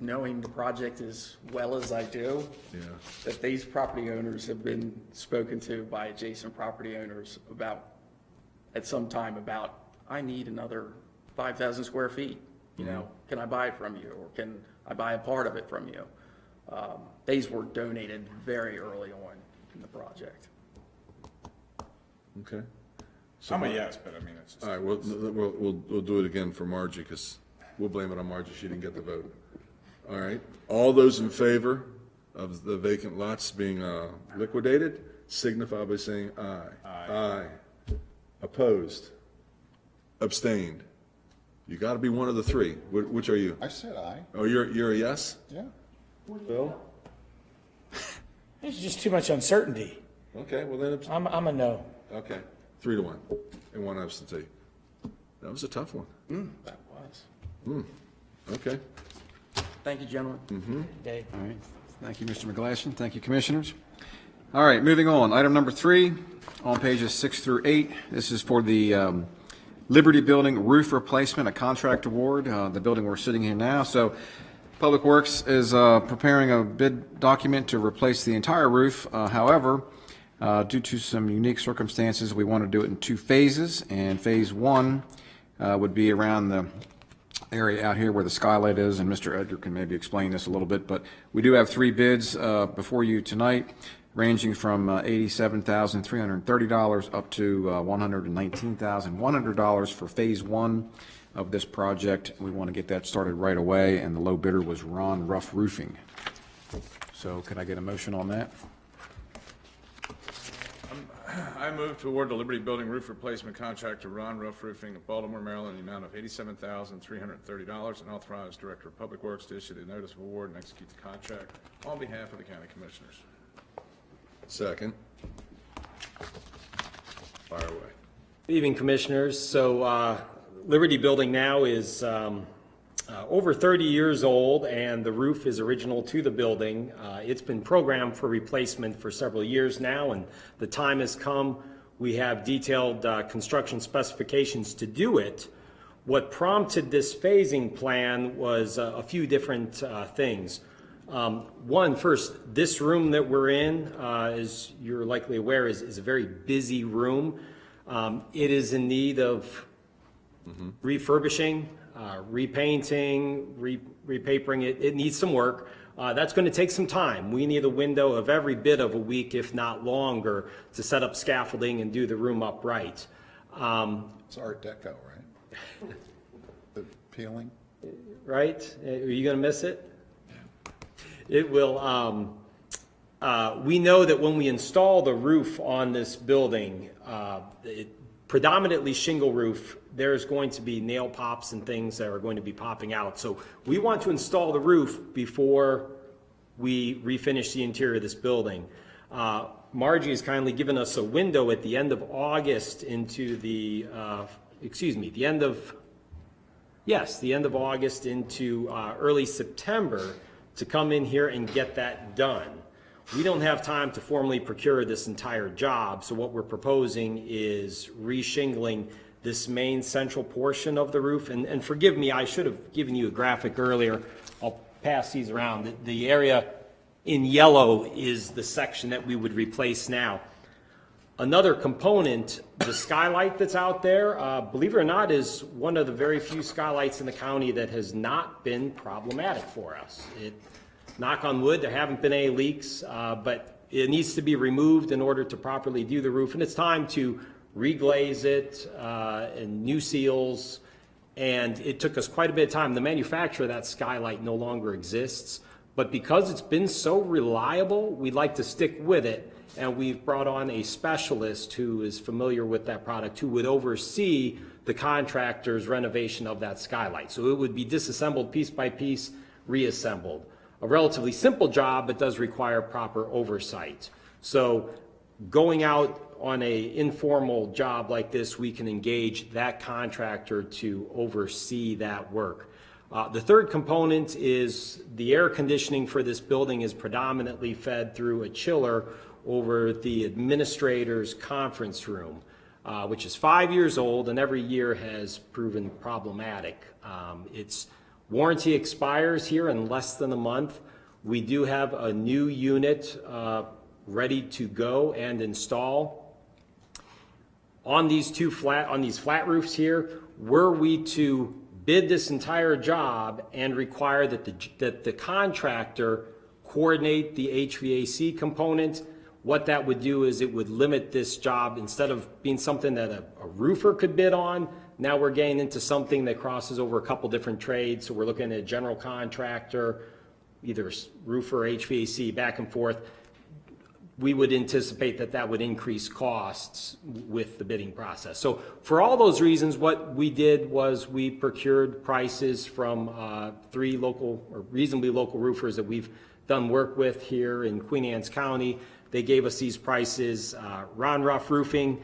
knowing the project as well as I do, Yeah. that these property owners have been spoken to by adjacent property owners at some time about, I need another 5,000 square feet, can I buy it from you, or can I buy a part of it from you? These were donated very early on in the project. Okay. I'm a yes, but I mean, it's just. All right, we'll do it again for Margie, because we'll blame it on Margie, she didn't get the vote. All right, all those in favor of the vacant lots being liquidated, signify by saying aye. Aye. Opposed? Abstained? You gotta be one of the three. Which are you? I said aye, Oh, you're a yes? yeah. Bill? There's just too much uncertainty. Okay, well then, I'm a no. okay, 3-1, and 1 absentee. That was a tough one. That was. Okay. Thank you, gentlemen. Dave. All right. Thank you, Mr. McGlashan. Thank you, Commissioners. All right, moving on. Item number 3 on pages 6 through 8. This is for the Liberty Building roof replacement, a contract award, the building we're sitting in now. So Public Works is preparing a bid document to replace the entire roof. However, due to some unique circumstances, we want to do it in 2 phases. And phase 1 would be around the area out here where the skylight is, and Mr. Edgar can maybe explain this a little bit, but we do have 3 bids before you tonight. ranging from $87,330 up to $119,100 for Phase 1 of this project. We want to get that started right away, and the low bidder was Ron Ruff Roofing. So could I get a motion on that? I move to award the Liberty Building roof replacement contract to Ron Ruff Roofing of Baltimore, Maryland, in the amount of $87,330, and authorize Director of Public Works to issue the notice of award and execute the contract on behalf of the county commissioners. Second. Fire away. Good evening, Commissioners. So Liberty Building now is over 30 years old, and the roof is original to the building. It's been programmed for replacement for several years now, and the time has come. We have detailed construction specifications to do it. What prompted this phasing plan was a few different things. One, first, this room that we're in, as you're likely aware, is a very busy room. It is in need of refurbishing, repainting, repapering. It needs some work. That's going to take some time. We need a window of every bit of a week, if not longer, to set up scaffolding and do the room upright. It's Art Deco, right? The peeling? Right? Are you going to miss it? It will. We know that when we install the roof on this building, predominantly shingle roof, there's going to be nail pops and things that are going to be popping out. So we want to install the roof before we refinish the interior of this building. Margie has kindly given us a window at the end of August into the end of August into early September to come in here and get that done. We don't have time to formally procure this entire job, so what we're proposing is re-shingling this main central portion of the roof. And forgive me, I should have given you a graphic earlier. I'll pass these around. The area in yellow is the section that we would replace now. Another component, the skylight that's out there, believe it or not, is one of the very few skylights in the county that has not been problematic for us. Knock on wood, there haven't been any leaks, but it needs to be removed in order to properly do the roof. And it's time to reglaze it and new seals. And it took us quite a bit of time. The manufacturer of that skylight no longer exists. But because it's been so reliable, we'd like to stick with it. And we've brought on a specialist who is familiar with that product, who would oversee the contractor's renovation of that skylight. So it would be disassembled piece by piece, reassembled. A relatively simple job, but does require proper oversight. So going out on an informal job like this, we can engage that contractor to oversee that work. The third component is the air conditioning for this building is predominantly fed through a chiller over the administrator's conference room, which is 5 years old and every year has proven problematic. Its warranty expires here in less than a month. We do have a new unit ready to go and install. On these flat roofs here, were we to bid this entire job and require that the contractor coordinate the HVAC component, what that would do is it would limit this job. Instead of being something that a roofer could bid on, now we're getting into something that crosses over a couple different trades. So we're looking at a general contractor, either roofer, HVAC, back and forth. We would anticipate that would increase costs with the bidding process. So for all those reasons, what we did was we procured prices from 3 local or reasonably local roofers that we've done work with here in Queen Anne's County. They gave us these prices. Ron Ruff Roofing,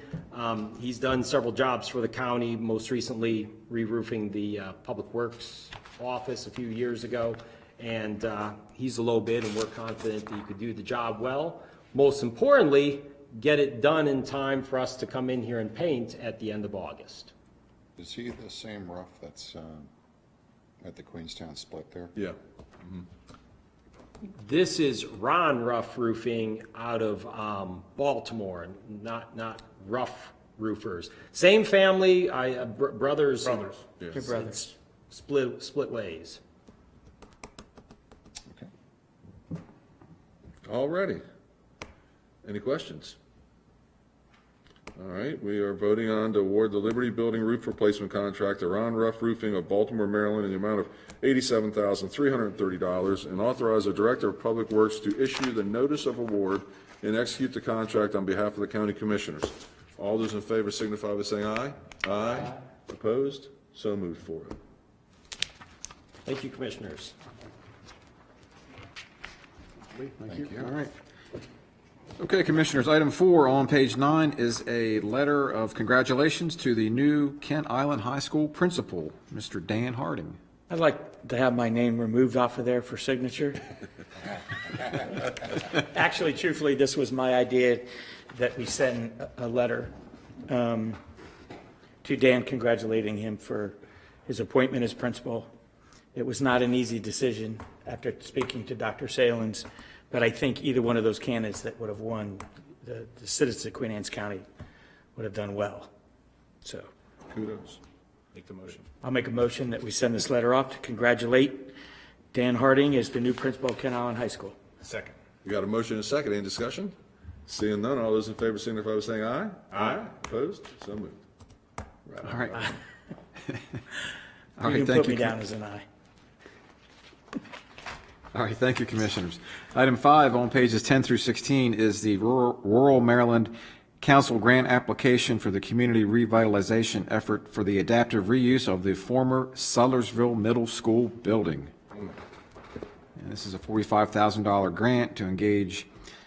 he's done several jobs for the county, most recently re-roofing the Public Works office a few years ago. And he's a low bid, and we're confident that he could do the job well. Most importantly, get it done in time for us to come in here and paint at the end of August. Is he the same roof that's at the Queenstown split there? Yeah. This is Ron Ruff Roofing out of Baltimore, not Ruff Roofers. Same family, brothers. Brothers, and- yes. Brothers. Split ways. All righty. Any questions? All right, we are voting on to award the Liberty Building roof replacement contract to Ron Ruff Roofing of Baltimore, Maryland, in the amount of $87,330, and authorize the Director of Public Works to issue the notice of award and execute the contract on behalf of the County Commissioners. All those in favor signify by saying aye. Aye. Opposed? So moved, 4-0. Thank you, Commissioners. Thank you. All right. Okay, Commissioners, item 4 on page 9 is a letter of congratulations to the new Kent Island High School principal, Mr. Dan Harding. I'd like to have my name removed off of there for signature. Actually, truthfully, this was my idea, that we send a letter to Dan congratulating him for his appointment as principal. It was not an easy decision after speaking to Dr. Salins, but I think either one of those candidates that would have won, the citizens of Queen Anne's County would have done well. So Kudos. Make the motion. I'll make a motion that we send this letter off to congratulate Dan Harding as the new principal of Kent Island High School. Second. We got a motion and a second. Any discussion? Seeing none, all those in favor signify by saying aye. Aye. Opposed? So moved. All right. You can put me down as an aye. All right, thank you, Commissioners. Item 5 on pages 10 through 16 is the Rural Maryland Council grant application for the community revitalization effort for the adaptive reuse of the former Sudlersville Middle School building. And this is a $45,000 grant to engage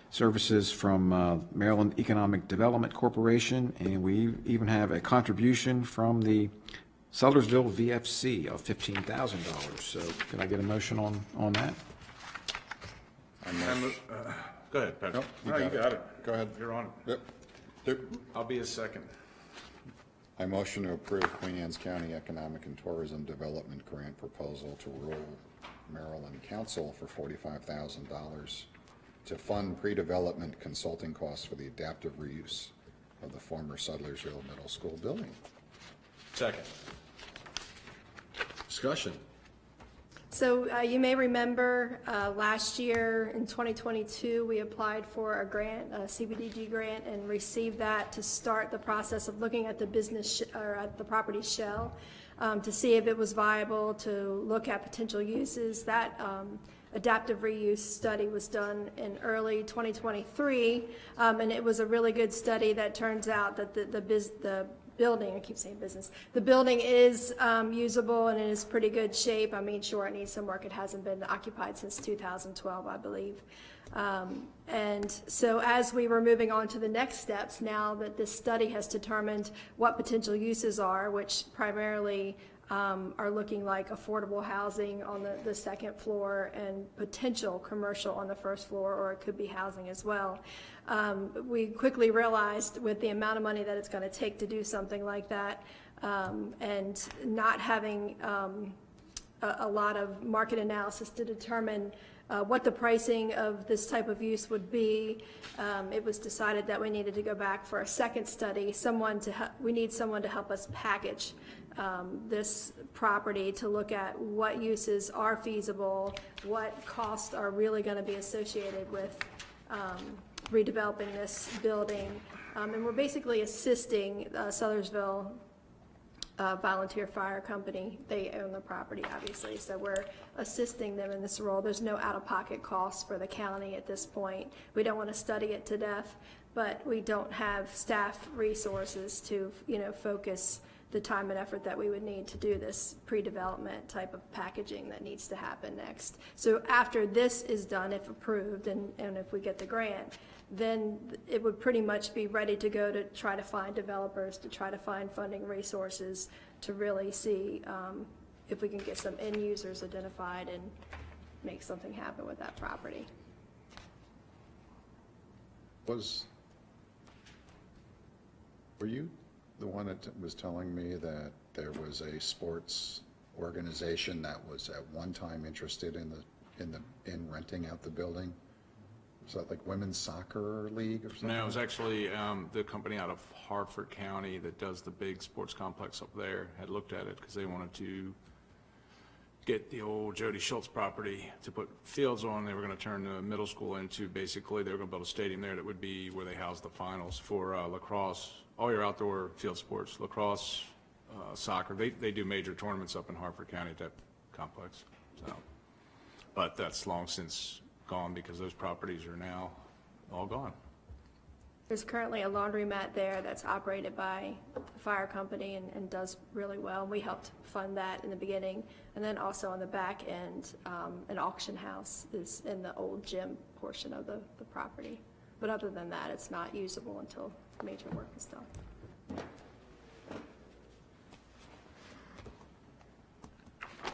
services from Maryland Economic Development Corporation, and we even have a contribution from the Sudlersville VFC of $15,000. So can I get a motion on that? Go ahead, Patrick. Nope, you No, you got it. got it. Go ahead. You're on it. Yep. I'll be a second. I motion to approve Queen Anne's County Economic and Tourism Development Grant proposal to Rural Maryland Council for $45,000 to fund pre-development consulting costs for the adaptive reuse of the former Sudlersville Middle School building. Second. Discussion. So you may remember last year in 2022, we applied for a grant, a CBDG grant, and received that to start the process of looking at the business or at the property shell to see if it was viable to look at potential uses. That adaptive reuse study was done in early 2023, and it was a really good study that turns out that the building, I keep saying business, the building is usable and it is pretty good shape. I mean, sure, it needs some work. It hasn't been occupied since 2012, I believe. And so as we were moving on to the next steps, now that this study has determined what potential uses are, which primarily are looking like affordable housing on the second floor and potential commercial on the first floor, or it could be housing as well. We quickly realized with the amount of money that it's going to take to do something like that, and not having a lot of market analysis to determine what the pricing of this type of use would be, it was decided that we needed to go back for a second study. We need someone to help us package this property to look at what uses are feasible, what costs are really going to be associated with redeveloping this building. And we're basically assisting Sudlersville Volunteer Fire Company. They own the property, obviously, so we're assisting them in this role. There's no out-of-pocket costs for the county at this point. We don't want to study it to death, but we don't have staff resources to, focus the time and effort that we would need to do this pre-development type of packaging that needs to happen next. So after this is done, if approved, and if we get the grant, then it would pretty much be ready to go to try to find developers, to try to find funding resources, to really see if we can get some end users identified and make something happen with that property. Were you the one that was telling me that there was a sports organization that was at one time interested in renting out the building? Was that like Women's Soccer League or something? No, it was actually the company out of Hartford County that does the big sports complex up there had looked at it because they wanted to get the old Jody Schultz property to put fields on. They were going to turn the middle school into, basically, they were going to build a stadium there that would be where they house the finals for lacrosse, all your outdoor field sports, lacrosse, soccer. They do major tournaments up in Harford County at that complex. So, but that's long since gone because those properties are now all gone. There's currently a laundromat there that's operated by the fire company and does really well. We helped fund that in the beginning. And then also on the back end, an auction house is in the old gym portion of the property. But other than that, it's not usable until major work is done.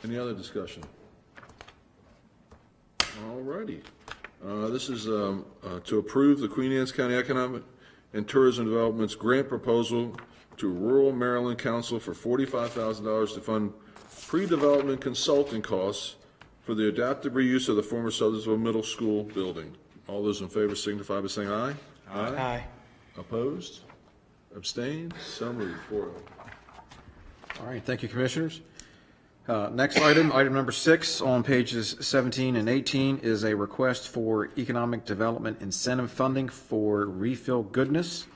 Any other discussion? All righty. This is to approve the Queen Anne's County Economic and Tourism Development's grant proposal to Rural Maryland Council for $45,000 to fund pre-development consulting costs for the adaptive reuse of the former Sudlersville Middle School building. All those in favor signify by saying aye. Aye. Opposed? Abstained? So moved. 4-0. All right, thank you, Commissioners. Next item, item number 6 on pages 17 and 18 is a request for economic development incentive funding for Refill Goodness.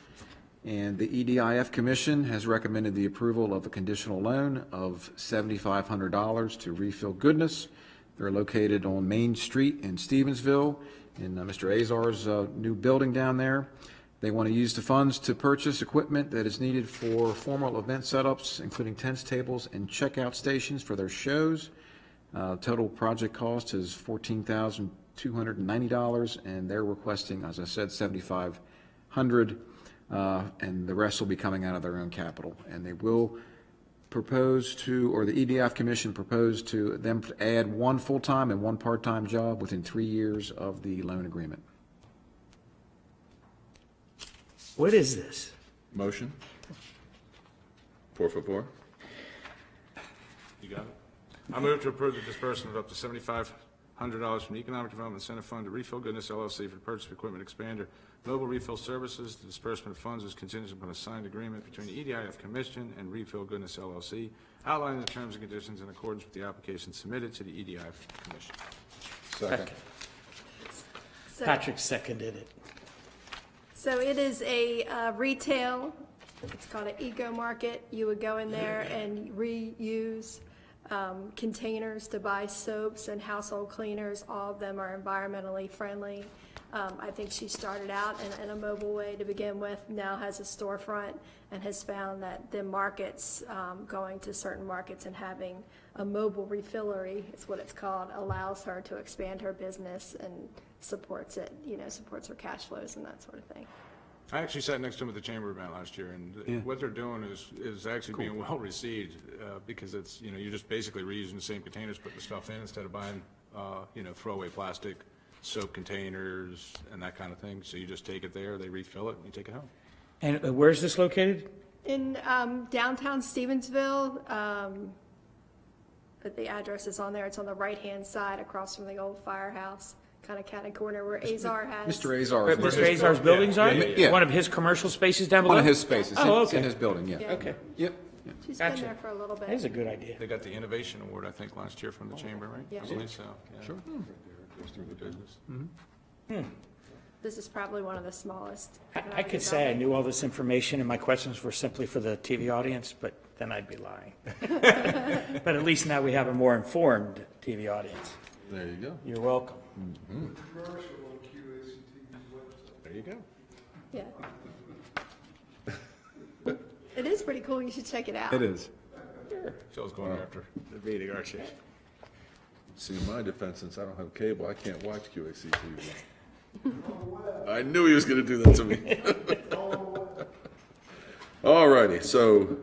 And the EDIF Commission has recommended the approval of a conditional loan of $7,500 to Refill Goodness. They're located on Main Street in Stevensville in Mr. Azar's new building down there. They want to use the funds to purchase equipment that is needed for formal event setups, including tents, tables, and checkout stations for their shows. Total project cost is $14,290, and they're requesting, as I said, $7,500, and the rest will be coming out of their own capital. And they will propose to, or the EDF Commission proposed to them to add 1 full-time and 1 part-time job within 3 years of the loan agreement. What is this? Motion? 4 for 4? You got it? I move to approve the disbursement of up to $7,500 from the Economic Development Incentive Fund to Refill Goodness LLC for the purchase of equipment expander, mobile refill services. The disbursement of funds is contingent upon a signed agreement between the EDIF Commission and Refill Goodness LLC, outlining the terms and conditions in accordance with the application submitted to the EDIF Commission. Second. So- Patrick seconded it. So it is a retail, it's called an eco market. You would go in there and reuse containers to buy soaps and household cleaners. All of them are environmentally friendly. I think she started out in a mobile way to begin with, now has a storefront, and has found that the markets, going to certain markets and having a mobile refillery, is what it's called, allows her to expand her business and supports it, supports her cash flows and that sort of thing. I actually sat next to them at the chamber event last year, and what they're doing is actually being well received, because it's, you're just basically reusing the same containers, putting the stuff in instead of buying, throwaway plastic soap containers and that kind of thing. So you just take it there, they refill it, and you take it home. And where's this located? In downtown Stevensville, but the address is on there. It's on the right-hand side across from the old firehouse, kind of catty corner where Azar has. Mr. Azar. Where Mr. Azar's buildings are? Yeah. One of his commercial spaces down below? One of his spaces. Oh, It's in okay. his building, yeah. Yeah. Okay. Yep. She's Gotcha. been there for a little bit. That is a good idea. They got the Innovation Award, I think, last year from the chamber, right? Yeah. I believe so. Yeah. Sure. This is probably one of the smallest. I could say I knew all this information and my questions were simply for the TV audience, but then I'd be lying. But at least now we have a more informed TV audience. There you go. You're welcome. There you go. Yeah. It is pretty cool. You should check it out. It is. Phil's going after the meeting, aren't you? See, in my defense, since I don't have cable, I can't watch QACTV. I knew he was going to do that to me. All righty, so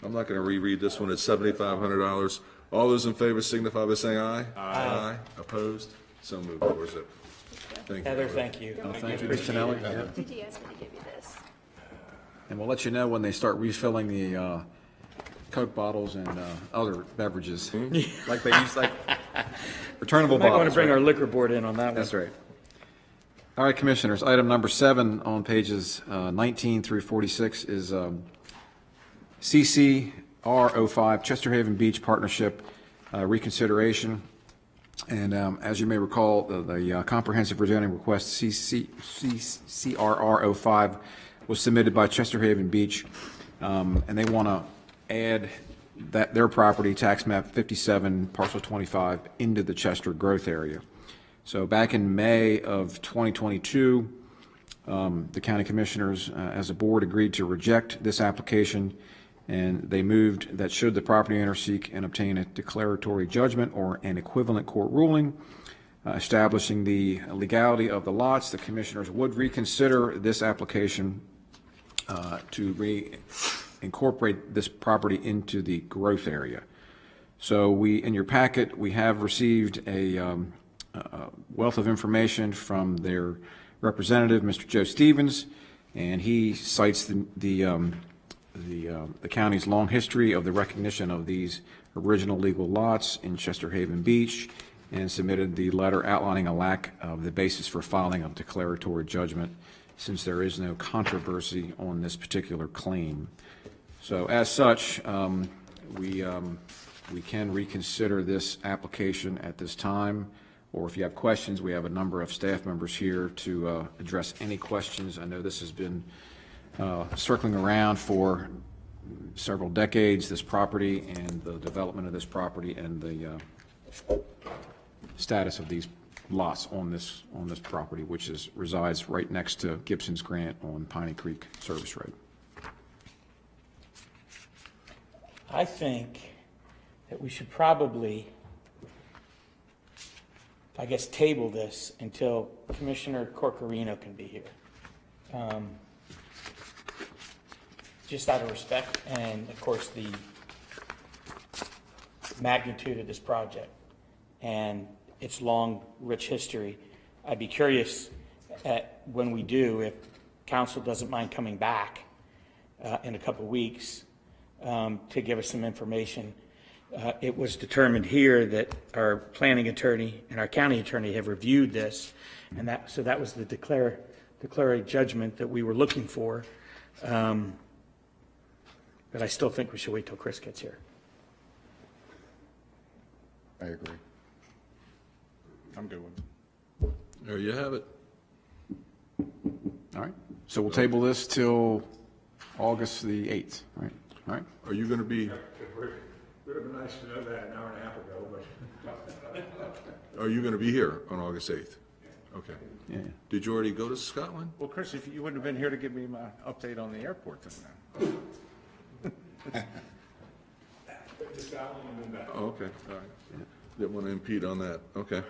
I'm not going to reread this one. It's $7,500. All those in favor signify by saying aye. Aye. Opposed? So moved. 4-0. Thank you. Heather, thank you. Thank you, Ms. Tinelli. Did ask me to give you this? And we'll let you know when they start refilling the Coke bottles and other beverages. Like they use, like returnable Might bottles. want to bring right? our liquor board in on that one. That's right. All right, Commissioners, item number 7 on pages 19 through 46 is CCR05 Chesterhaven Beach Partnership reconsideration. And as you may recall, the comprehensive rezoning request CRR 05 was submitted by Chester Haven Beach, and they want to add their property, tax map 57, parcel 25, into the Chester growth area. So back in May of 2022, the county commissioners, as a board, agreed to reject this application, and they moved that should the property owner seek and obtain a declaratory judgment or an equivalent court ruling establishing the legality of the lots, the commissioners would reconsider this application to incorporate this property into the growth area. So in your packet, we have received a wealth of information from their representative, Mr. Joe Stevens, and he cites the county's long history of the recognition of these original legal lots in Chester Haven Beach, and submitted the letter outlining a lack of the basis for filing of declaratory judgment, since there is no controversy on this particular claim. So as such, we can reconsider this application at this time, or if you have questions, we have a number of staff members here to address any questions. I know this has been circling around for several decades, this property and the development of this property and the status of these lots on this property, which resides right next to Gibson's Grant on Piney Creek Service Road. I think that we should probably, I guess, table this until Commissioner Corcorino can be here. Just out of respect and, of course, the magnitude of this project and its long, rich history. I'd be curious when we do, if council doesn't mind coming back in a couple of weeks to give us some information. It was determined here that our planning attorney and our county attorney have reviewed this, and so that was the declaratory judgment that we were looking for. But I still think we should wait till Chris gets here. I agree. I'm good with it. There you have it. All right, so we'll table this till August the 8th, right? All right. Are you going to be, Would have been nice to know that an hour and a half ago, but. are you going to be here on August 8th? Okay. Yeah. Did you already go to Scotland? Well, Chris, if you wouldn't have been here to give me my update on the airport then. Oh, okay, all right. Didn't want to impede on that, okay.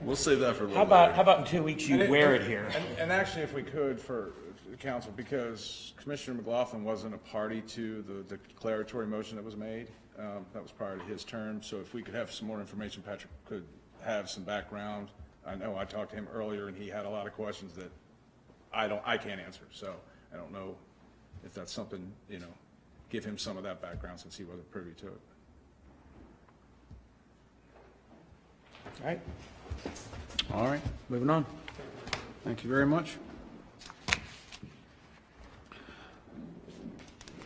We'll save that for a little later. How about in 2 weeks you wear it here? And actually, if we could, for the council, because Commissioner McLaughlin wasn't a party to the declaratory motion that was made, that was prior to his term, so if we could have some more information, Patrick could have some background. I know I talked to him earlier, and he had a lot of questions that I can't answer, so I don't know if that's something, give him some of that background since he wasn't privy to it. All right, All right, moving on. thank you very much.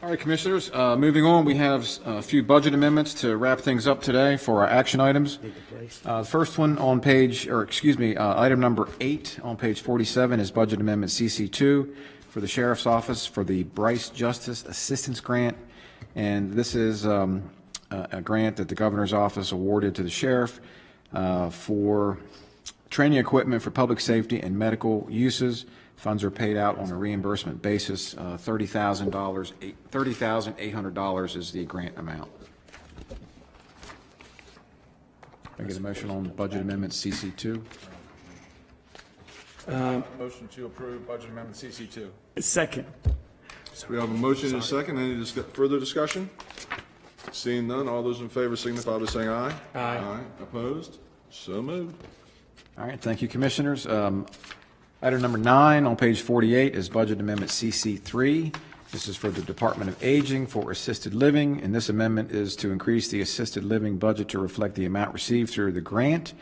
All right, Commissioners, moving on, we have a few budget amendments to wrap things up today for our action items. The first one on item number 8 on page 47 is Budget Amendment CC2 for the Sheriff's Office for the Bryce Justice Assistance Grant. And this is a grant that the Governor's Office awarded to the Sheriff for training equipment for public safety and medical uses. Funds are paid out on a reimbursement basis. $30,800 is the grant amount. Can I get a motion on Budget Amendment CC2? Motion to approve Budget Amendment CC2. Second. We have a motion and a second. Any further discussion? Seeing none, all those in favor signify by saying aye. Aye. Opposed? So moved. All right, thank you, Commissioners. Item number 9 on page 48 is Budget Amendment CC3. This is for the Department of Aging for assisted living, and this amendment is to increase the assisted living budget to reflect the amount received through the grant.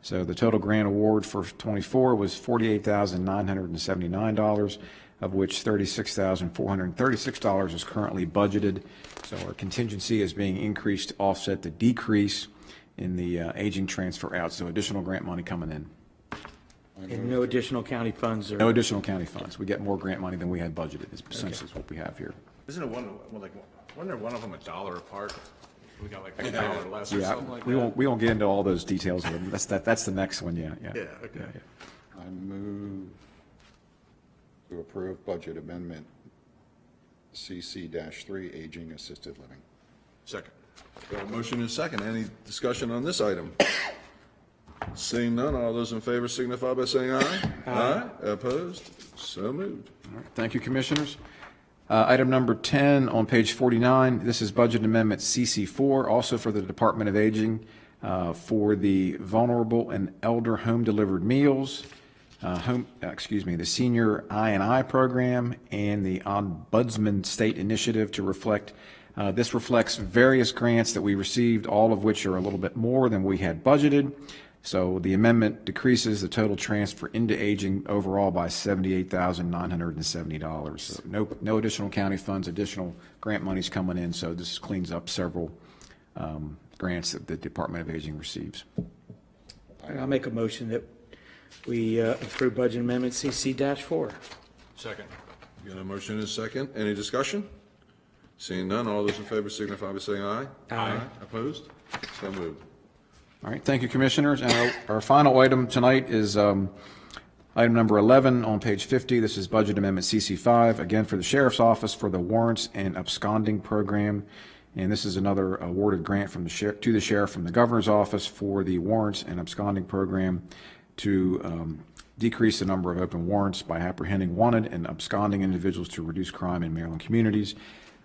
So the total grant award for '24 was $48,979. of which $36,436 is currently budgeted. So our contingency is being increased to offset the decrease in the aging transfer out, so additional grant money coming in. And no additional county funds or? No additional county funds. We get more grant money than we had budgeted, is essentially what we have here. Isn't it one, well, like, wasn't there one of them $1 apart? We got like $1 less or Yeah, something like we that? won't get into all those details of them. That's the next one, yeah. Yeah, okay. I move to approve budget amendment CC-3, aging assisted living. Second. Got a motion and a second. Any discussion on this item? Seeing none, all those in favor signify by saying aye. Aye. Opposed? So moved. All right, thank you, Commissioners. Item number 10 on page 49, this is Budget Amendment CC4, also for the Department of Aging, for the vulnerable and elder home-delivered meals, the Senior I&I Program, and the Ombudsman State Initiative to reflect. This reflects various grants that we received, all of which are a little bit more than we had budgeted. So the amendment decreases the total transfer into aging overall by $78,970. So no additional county funds, additional grant monies coming in. So this cleans up several grants that the Department of Aging receives. I'll make a motion that we approve Budget Amendment CC-4. Second. Got a motion and a second. Any discussion? Seeing none, all those in favor signify by saying aye. Aye. Opposed? So moved. All right, thank you, Commissioners. And our final item tonight is item number 11 on page 50. This is Budget Amendment CC5, again for the Sheriff's Office for the Warrants and Absconding Program. And this is another awarded grant from the Sheriff from the Governor's Office for the Warrants and Absconding Program to decrease the number of open warrants by apprehending wanted and absconding individuals to reduce crime in Maryland communities.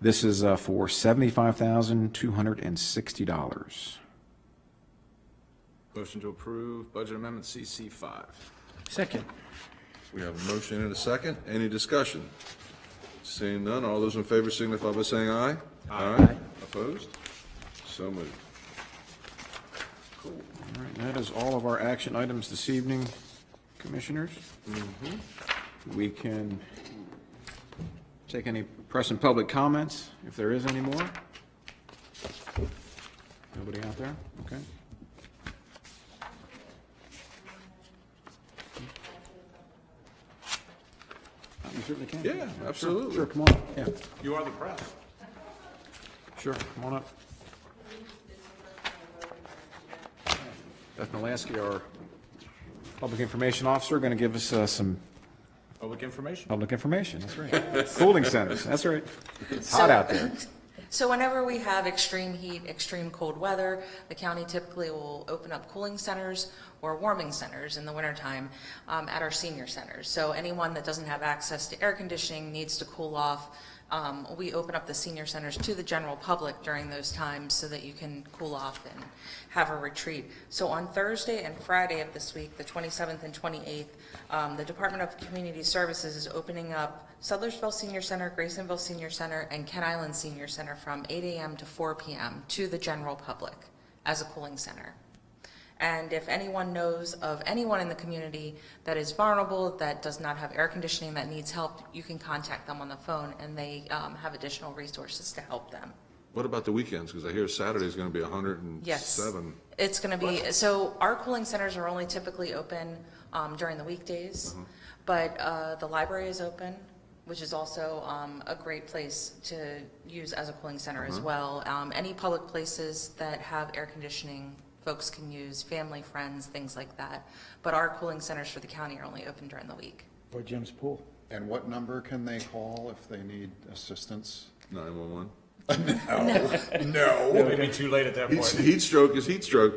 This is for $75,260. Motion to approve Budget Amendment CC5. Second. We have a motion and a second. Any discussion? Seeing none, all those in favor signify by saying aye. Aye. Opposed? So moved. All right, that is all of our action items this evening, Commissioners. We can take any press and public comments, if there is any more. Nobody out there? Okay. You certainly can. Yeah, absolutely. Sure, come on up. Yeah, You are the press. sure, come on up. Beth Molaski, our Public Information Officer, going to give us some Public information. public information. That's right. Cooling centers, that's right. It's hot out there. So whenever we have extreme heat, extreme cold weather, the county typically will open up cooling centers or warming centers in the wintertime at our senior centers. So anyone that doesn't have access to air conditioning, needs to cool off, we open up the senior centers to the general public during those times so that you can cool off and have a retreat. So on Thursday and Friday of this week, the 27th and 28th, the Department of Community Services is opening up Sudlersville Senior Center, Graysonville Senior Center, and Kent Island Senior Center from 8 a.m. to 4 p.m. to the general public as a cooling center. And if anyone knows of anyone in the community that is vulnerable, that does not have air conditioning, that needs help, you can contact them on the phone, and they have additional resources to help them. What about the weekends? Because I hear Saturday is going to be 107. Yes. It's going to be, so our cooling centers are only typically open during the weekdays, but the library is open, which is also a great place to use as a cooling center as well. Any public places that have air conditioning, folks can use, family, friends, things like that. But our cooling centers for the county are only open during the week. Or Jim's Pool. And what number can they call if they need assistance? 911. No. Maybe too late at that point. Heat stroke is heat stroke.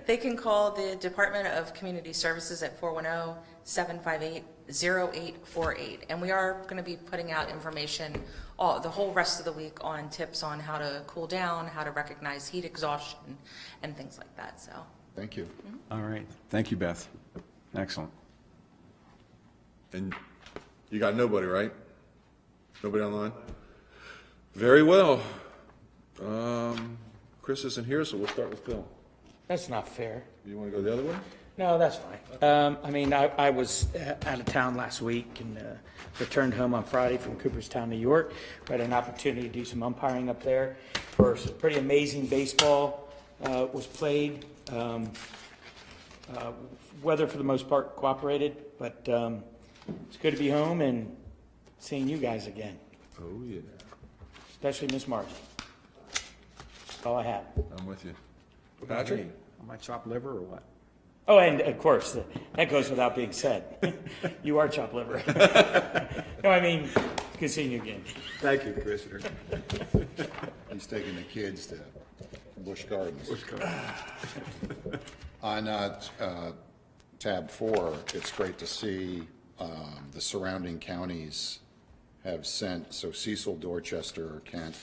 They can call the Department of Community Services at 410-758-0848. And we are going to be putting out information the whole rest of the week on tips on how to cool down, how to recognize heat exhaustion, and things like that. So. Thank you. All right, thank you, Beth. Excellent. And you got nobody, right? Nobody online? Very well. Chris isn't here, so we'll start with Phil. That's not fair. You want to go the other way? No, that's fine. I mean, I was out of town last week and returned home on Friday from Cooperstown, New York. We had an opportunity to do some umpiring up there for some pretty amazing baseball was played. Weather, for the most part, cooperated, but it's good to be home and seeing you guys again, Oh, yeah. especially Miss Margie. That's all I have. I'm with you. Patrick? Am I chopped liver or what? Oh, and of course, that goes without being said. You are chopped liver. No, I mean, good seeing you again. Thank you, Commissioner. He's taking the kids to Busch Gardens. On tab 4, it's great to see the surrounding counties have sent, so Cecil, Dorchester, Kent,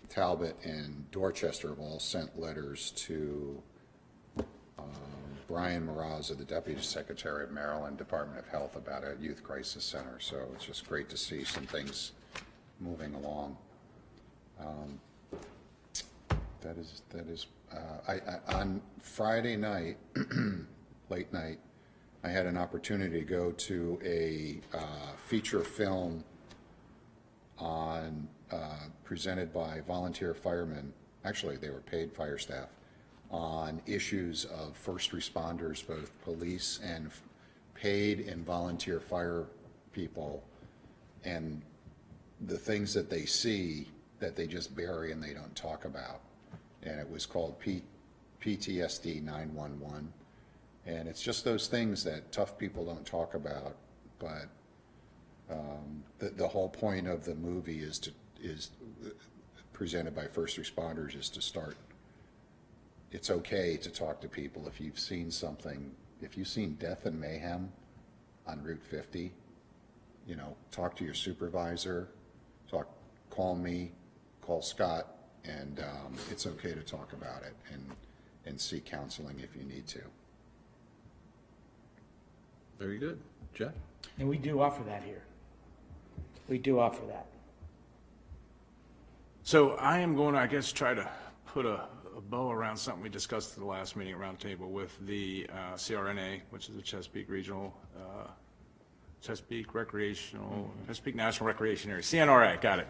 Talbot, and Dorchester have all sent letters to Brian Maraza, the Deputy Secretary of Maryland Department of Health, about a youth crisis center. So it's just great to see some things moving along. On Friday night, late night, I had an opportunity to go to a feature film on presented by volunteer firemen. Actually, they were paid fire staff, on issues of first responders, both police and paid and volunteer fire people, and the things that they see that they just bury and they don't talk about. And it was called PTSD 911. And it's just those things that tough people don't talk about, but the whole point of the movie is presented by first responders is to start. It's okay to talk to people if you've seen something, if you've seen death and mayhem on Route 50, you know, talk to your supervisor, call me, call Scott, and it's okay to talk about it and seek counseling if you need to. Very good. Jeff? And we do offer that here. We do offer that. So I am going to, I guess, try to put a bow around something we discussed at the last meeting at Roundtable with the CRNA, which is the Chesapeake Regional, Chesapeake National Recreation Area, CNRA, got it.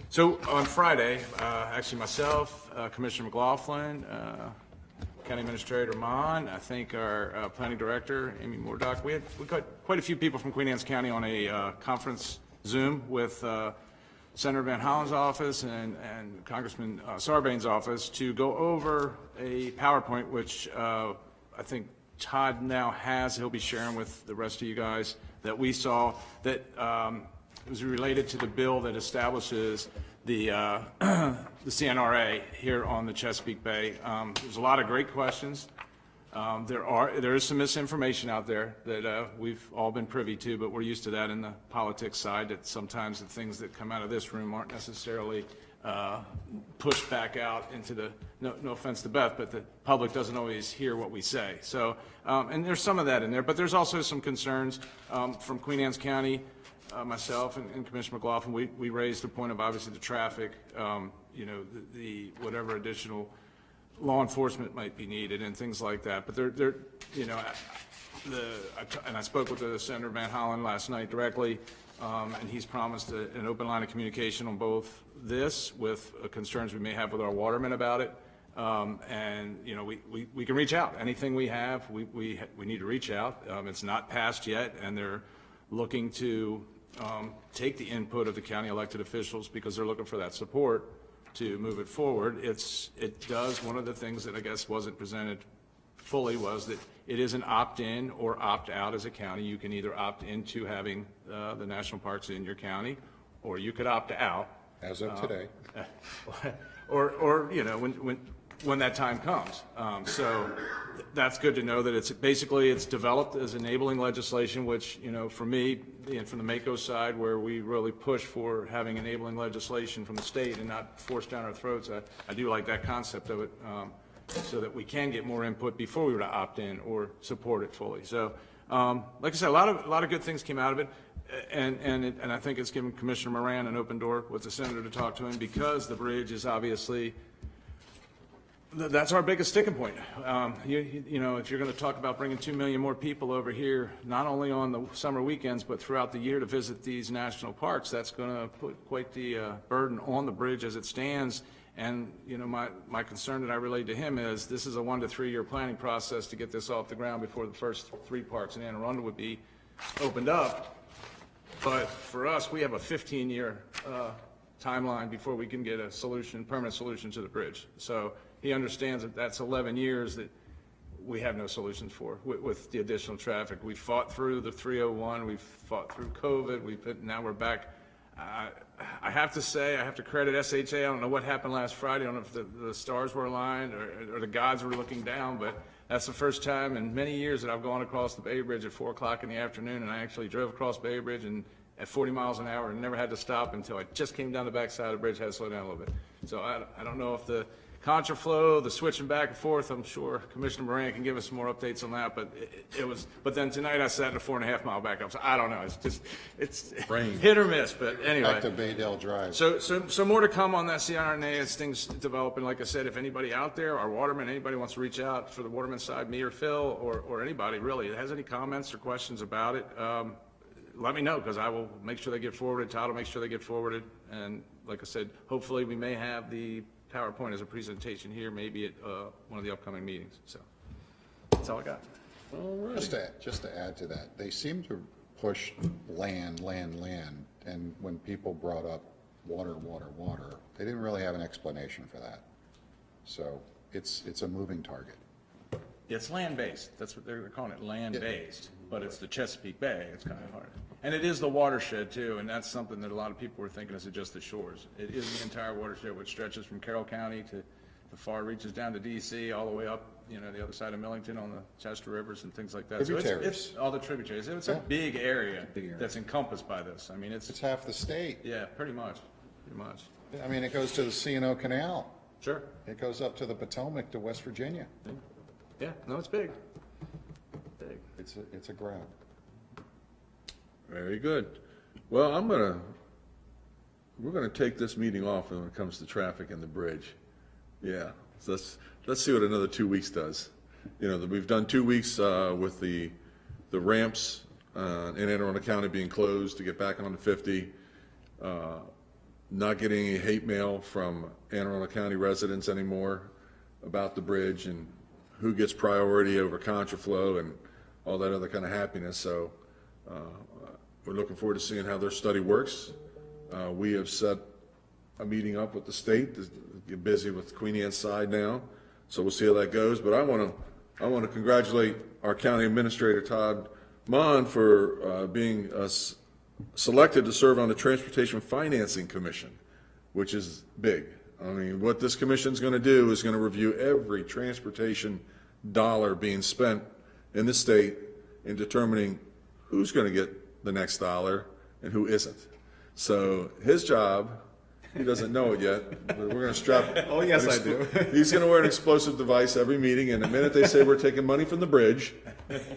So on Friday, actually myself, Commissioner McLaughlin, County Administrator Mon, I think our Planning Director, Amy Moordock, we got quite a few people from Queen Anne's County on a conference Zoom with Senator Van Hollen's office and Congressman Sarbanes' office to go over a PowerPoint, which I think Todd now has. He'll be sharing with the rest of you guys that we saw that was related to the bill that establishes the CNRA here on the Chesapeake Bay. There's a lot of great questions. There is some misinformation out there that we've all been privy to, but we're used to that in the politics side, that sometimes the things that come out of this room aren't necessarily pushed back out into the, no offense to Beth, but the public doesn't always hear what we say. So, and there's some of that in there, but there's also some concerns from Queen Anne's County, myself and Commissioner McLaughlin. We raised the point of obviously the traffic, the whatever additional law enforcement might be needed and things like that. But and I spoke with the Senator Van Hollen last night directly, and he's promised an open line of communication on both this with concerns we may have with our watermen about it. And we can reach out. Anything we have, we need to reach out. It's not passed yet, and they're looking to take the input of the county elected officials because they're looking for that support to move it forward. One of the things that I guess wasn't presented fully was that it is an opt-in or opt-out as a county. You can either opt into having the national parks in your county, or you could opt out. As of today. Or when that time comes. So that's good to know that it's developed as enabling legislation, which, for me, and from the MACO side, where we really push for having enabling legislation from the state and not forced down our throats, I do like that concept of it, so that we can get more input before we were to opt in or support it fully. So, like I said, a lot of good things came out of it. And I think it's given Commissioner Moran an open door with the senator to talk to him, because the bridge is obviously That's our biggest sticking point. You know, if you're going to talk about bringing 2 million more people over here, not only on the summer weekends, but throughout the year to visit these national parks, that's going to put quite the burden on the bridge as it stands. And, you know, my concern that I relayed to him is this is a 1 to 3 year planning process to get this off the ground before the first 3 parks in Anne Arundel would be opened up. But for us, we have a 15-year timeline before we can get a solution, permanent solution to the bridge. So he understands that that's 11 years that we have no solutions for with the additional traffic. We fought through the 301, we've fought through COVID, now we're back. I have to say, I have to credit SHA. I don't know what happened last Friday. I don't know if the stars were aligned or the gods were looking down, but that's the first time in many years that I've gone across the Bay Bridge at 4 o'clock in the afternoon, and I actually drove across Bay Bridge and at 40 miles an hour and never had to stop until I just came down the backside of the bridge, had to slow down a little bit. So I don't know if the contraflow, the switching back and forth, I'm sure Commissioner Moran can give us some more updates on that, but but then tonight I sat in a 4.5 mile backup, so I don't know, it's hit or miss, but anyway. Back to Baydale Drive. So more to come on that CRNA as things develop, and like I said, if anybody out there, our watermen, anybody wants to reach out for the waterman side, me or Phil, or anybody really, that has any comments or questions about it, let me know, because I will make sure they get forwarded, Todd will make sure they get forwarded, and like I said, hopefully we may have the PowerPoint as a presentation here, maybe at one of the upcoming meetings. So that's all I got. Just to add to that, they seem to push land, and when people brought up water, they didn't really have an explanation for that. So it's a moving target. It's land-based. That's what they're calling it, land-based. But it's the Chesapeake Bay. It's kind of hard. And it is the watershed, too, and that's something that a lot of people were thinking, is it just the shores? It is the entire watershed, which stretches from Carroll County to the far reaches down to D.C., all the way up, you know, the other side of Millington on the Chester Rivers and things like that. Tributaries. So it's all the tributaries. It's a big area that's encompassed by this. I mean, it's half the state. Yeah, pretty much. I mean, it goes to the C&O Canal. Sure. It goes up to the Potomac to West Virginia. Yeah, no, it's big. It's a grab. Very good. Well, we're gonna take this meeting off when it comes to traffic and the bridge. Yeah, so let's see what another 2 weeks does. You know, we've done 2 weeks with the ramps in Anne Arundel County being closed to get back onto 50. Not getting any hate mail from Anne Arundel County residents anymore about the bridge and who gets priority over contraflow and all that other kind of happiness. So we're looking forward to seeing how their study works. We have set a meeting up with the state to get busy with Queen Anne's side now, so we'll see how that goes. But I want to congratulate our county administrator Todd Mon for being selected to serve on the Transportation Financing Commission, which is big. I mean, what this commission is going to do is going to review every transportation dollar being spent in the state in determining who's going to get the next dollar and who isn't. So his job, he doesn't know it yet, but we're going to strap. Oh, yes, I do. He's going to wear an explosive device every meeting, and the minute they say we're taking money from the bridge,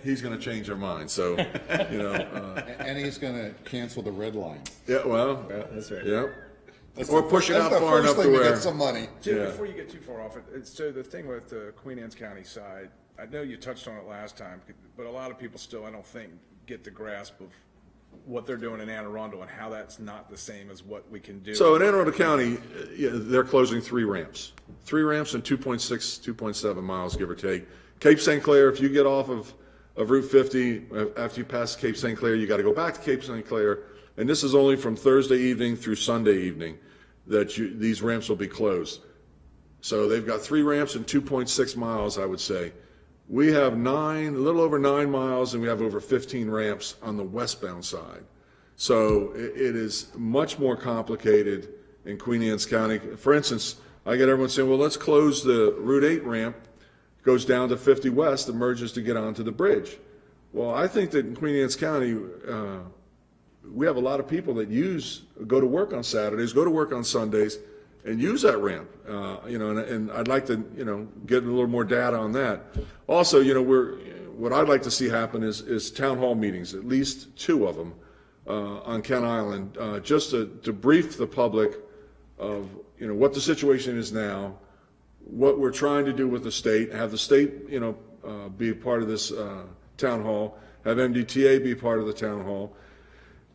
he's going to change their mind. So, you know. And he's going to cancel the red line. Yeah, well. Yeah, that's right. Yeah. Or push it out far enough to to where. get some money. Jim, before you get too far off it, so the thing with the Queen Anne's County side, I know you touched on it last time, but a lot of people still, I don't think, get the grasp of what they're doing in Anne Arundel and how that's not the same as what we can do. So in Anne Arundel County, they're closing 3 ramps. 3 ramps and 2.6, 2.7 miles, give or take. Cape St. Clair, if you get off of Route 50, after you pass Cape St. Clair, you got to go back to Cape St. Clair. And this is only from Thursday evening through Sunday evening that these ramps will be closed. So they've got 3 ramps and 2.6 miles, I would say. We have a little over 9 miles, and we have over 15 ramps on the westbound side. So it is much more complicated in Queen Anne's County. For instance, I get everyone saying, well, let's close the Route 8 ramp, goes down to 50 West, emerges to get onto the bridge. Well, I think that in Queen Anne's County, we have a lot of people that go to work on Saturdays, go to work on Sundays, and use that ramp, you know, and I'd like to, you know, get a little more data on that. Also, you know, what I'd like to see happen is town hall meetings, at least 2 of them on Kent Island, just to brief the public of, you know, what the situation is now, what we're trying to do with the state, have the state, be a part of this town hall, have MDTA be part of the town hall,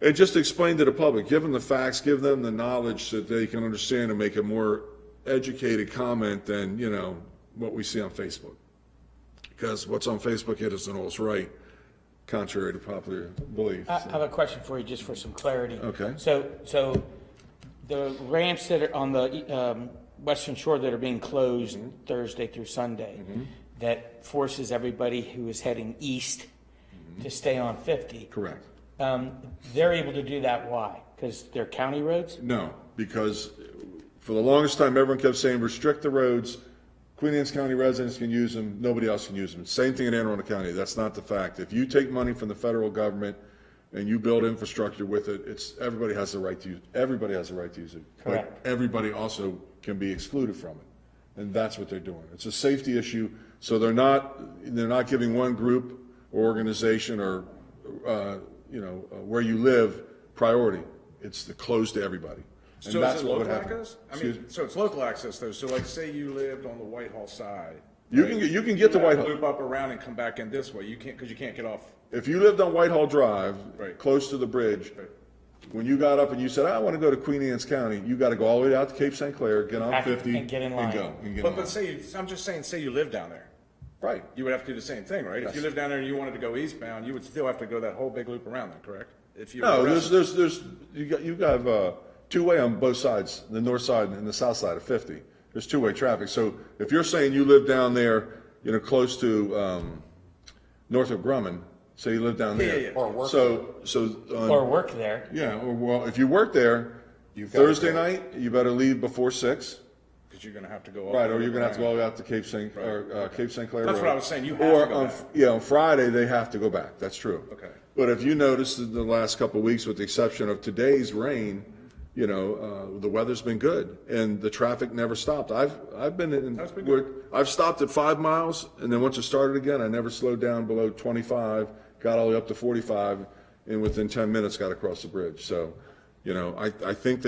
and just explain to the public, give them the facts, give them the knowledge so that they can understand and make a more educated comment than, what we see on Facebook. Because what's on Facebook isn't always right, contrary to popular belief. I have a question for you, just for some clarity. Okay. So the ramps that are on the Western Shore that are being closed Thursday through Sunday, that forces everybody who is heading east to stay on 50. Correct. They're able to do that, why? Because they're county roads? No, because for the longest time, everyone kept saying, restrict the roads, Queen Anne's County residents can use them, nobody else can use them. Same thing in Anne Arundel County, that's not the fact. If you take money from the federal government and you build infrastructure with it, everybody has the right to use it. Correct. But everybody also can be excluded from it, and that's what they're doing. It's a safety issue, so they're not giving one group or organization or where you live priority. It's closed to everybody. And So that's is it what would local happen. access? So it's local access though, so like say you lived on the Whitehall side. You right? can get to have to Whitehall. Loop up around and come back in this way, because you can't get off. If you lived on Whitehall Drive, Right. close to the bridge, Right. when you got up and you said, I want to go to Queen Anne's County, you got to go all the way out to Cape St. Clair, get on Have to- 50, and get in line. and go. And get in But line. say, I'm just saying, say you live down there, Right. you would have to do the same thing, right? If you Yes. lived down there and you wanted to go eastbound, you would still have to go that whole big loop around then, correct? If you were No, arrested. you got two-way on both sides, the north side and the south side of 50. There's two-way traffic. So if you're saying you live down there, close to north of Grumman, say you live down there. Yeah. Or work So. Or work there? Yeah, well, if you work there, You've gotta Thursday go. night, you better leave before 6. Because you're gonna have to go. all Right, the or way you're gonna have to go all around. the way out to Cape St. Clair That's Road. what I was saying, you have Or to go on, back. yeah, on Friday, they have to go back, that's true. Okay. But if you noticed in the last couple of weeks, with the exception of today's rain, the weather's been good, and the traffic never stopped. I've been in, That's been good. I've stopped at 5 miles, and then once it started again, I never slowed down below 25, got all the way up to 45, and within 10 minutes got across the bridge. So, I think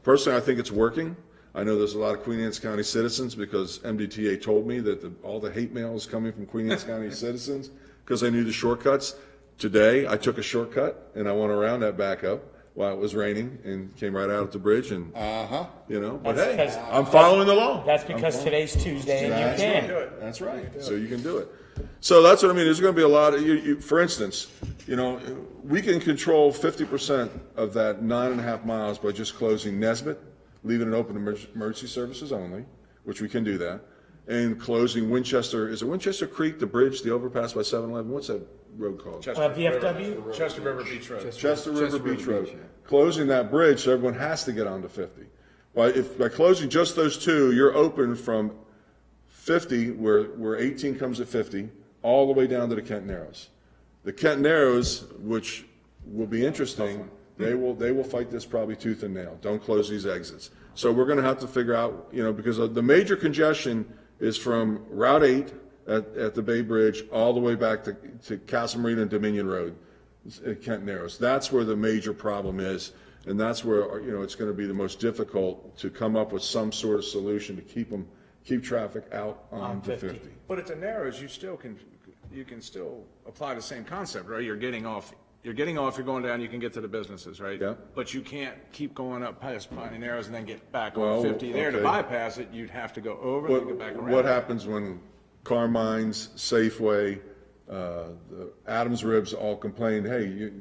personally, I think it's working. I know there's a lot of Queen Anne's County citizens, because MDTA told me that all the hate mail is coming from Queen Anne's County citizens, because I knew the shortcuts. Today, I took a shortcut, and I went around that backup while it was raining, and came right out at the bridge, and, but That's hey, because- I'm following the law. That's because today's Tuesday and you That's can. right. That's right. So you can do it. So that's what I mean. There's going to be a lot of, for instance, we can control 50% of that 9.5 miles by just closing Nesbitt, leaving it open to emergency services only, which we can do that, and closing Winchester. Is it Winchester Creek, the bridge, the overpass by 7-Eleven? What's that road called? VFW? Chester River Beach Road. Chester River Beach Road. Closing that bridge so everyone has to get onto 50. By closing just those two, you're open from 50, where 18 comes at 50, all the way down to the Kent Narrows. The Kent Narrows, which will be interesting, they will fight this probably tooth and nail. Don't close these exits. So we're going to have to figure out, because the major congestion is from Route 8 at the Bay Bridge all the way back to Castle Marina and Dominion Road at Kent Narrows. That's where the major problem is, and that's where it's going to be the most difficult to come up with some sort of solution to keep traffic out on the 50. But at the Narrows, you can still apply the same concept, right? You're getting off, you're going down, you can get to the businesses, right? Yeah. But you can't keep going up past Piney Narrows and then get back Well, on 50 there. To okay. bypass it, you'd have to go over and get back around. What happens when Carmine's, Safeway, the Adams Ribs all complain, hey,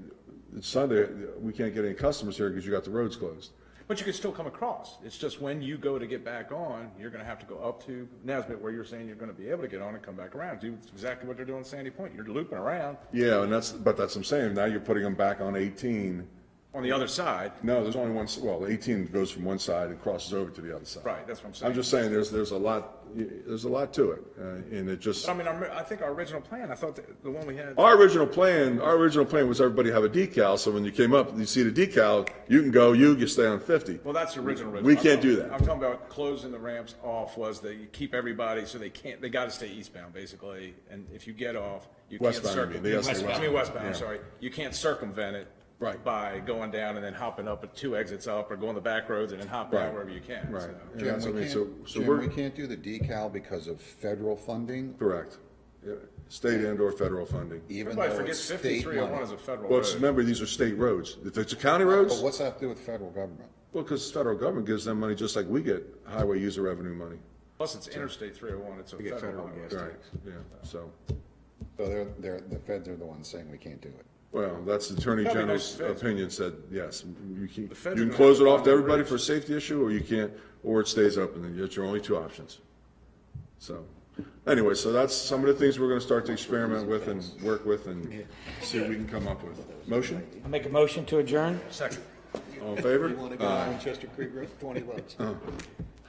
it's Sunday, we can't get any customers here because you got the roads closed? But you can still come across. It's just when you go to get back on, you're going to have to go up to Nesbitt, where you're saying you're going to be able to get on and come back around. Do exactly what they're doing at Sandy Point. You're looping around Yeah, but that's what I'm saying, now you're putting them back on 18. on the other side. No, there's only one, 18 goes from one side and crosses over to the other side. Right, that's what I'm saying. I'm just saying, there's a lot to it, and it just. But I mean, I think our original plan, I thought the one we had. Our original plan was everybody have a decal, so when you came up, you see the decal, you can go, you stay on 50. Well, that's the original. We can't do that. I'm talking about closing the ramps off was that you keep everybody so they got to stay eastbound basically. And if you get off, you Westbound, can't you mean. They gotta stay westbound, I'm sorry. You can't circumvent it Right. by going down and then hopping up at 2 exits up, or going the back roads and then hopping Right. out wherever you can. Right. So- Yeah, Jim, that's what I we mean. can't, So Jim, we're, we can't do the decal because of federal funding, correct. Yeah. State and/or federal funding. even though Everybody it's forgets state 5301 money. is a federal Well, road. remember, these are state roads. If it's a county But roads, what's that have to do with federal government? well, because the federal government gives them money just like we get highway user revenue money. Plus, it's Interstate 301, it's a get federal federal highway. Right, yeah, so, So the feds are the ones saying we can't do it. well, that's the Attorney Probably General's no feds. opinion said, yes, you can, The feds you are can gonna close have it to off to follow everybody rules. for a safety issue, or you can't, or it stays open, and it's your only two options. So, anyway, so that's some of the things we're gonna start to experiment with and work with and see what we can come up with. Motion? I'll make a motion to adjourn? Second. All in favor? Winchester Creek Road, 20 votes.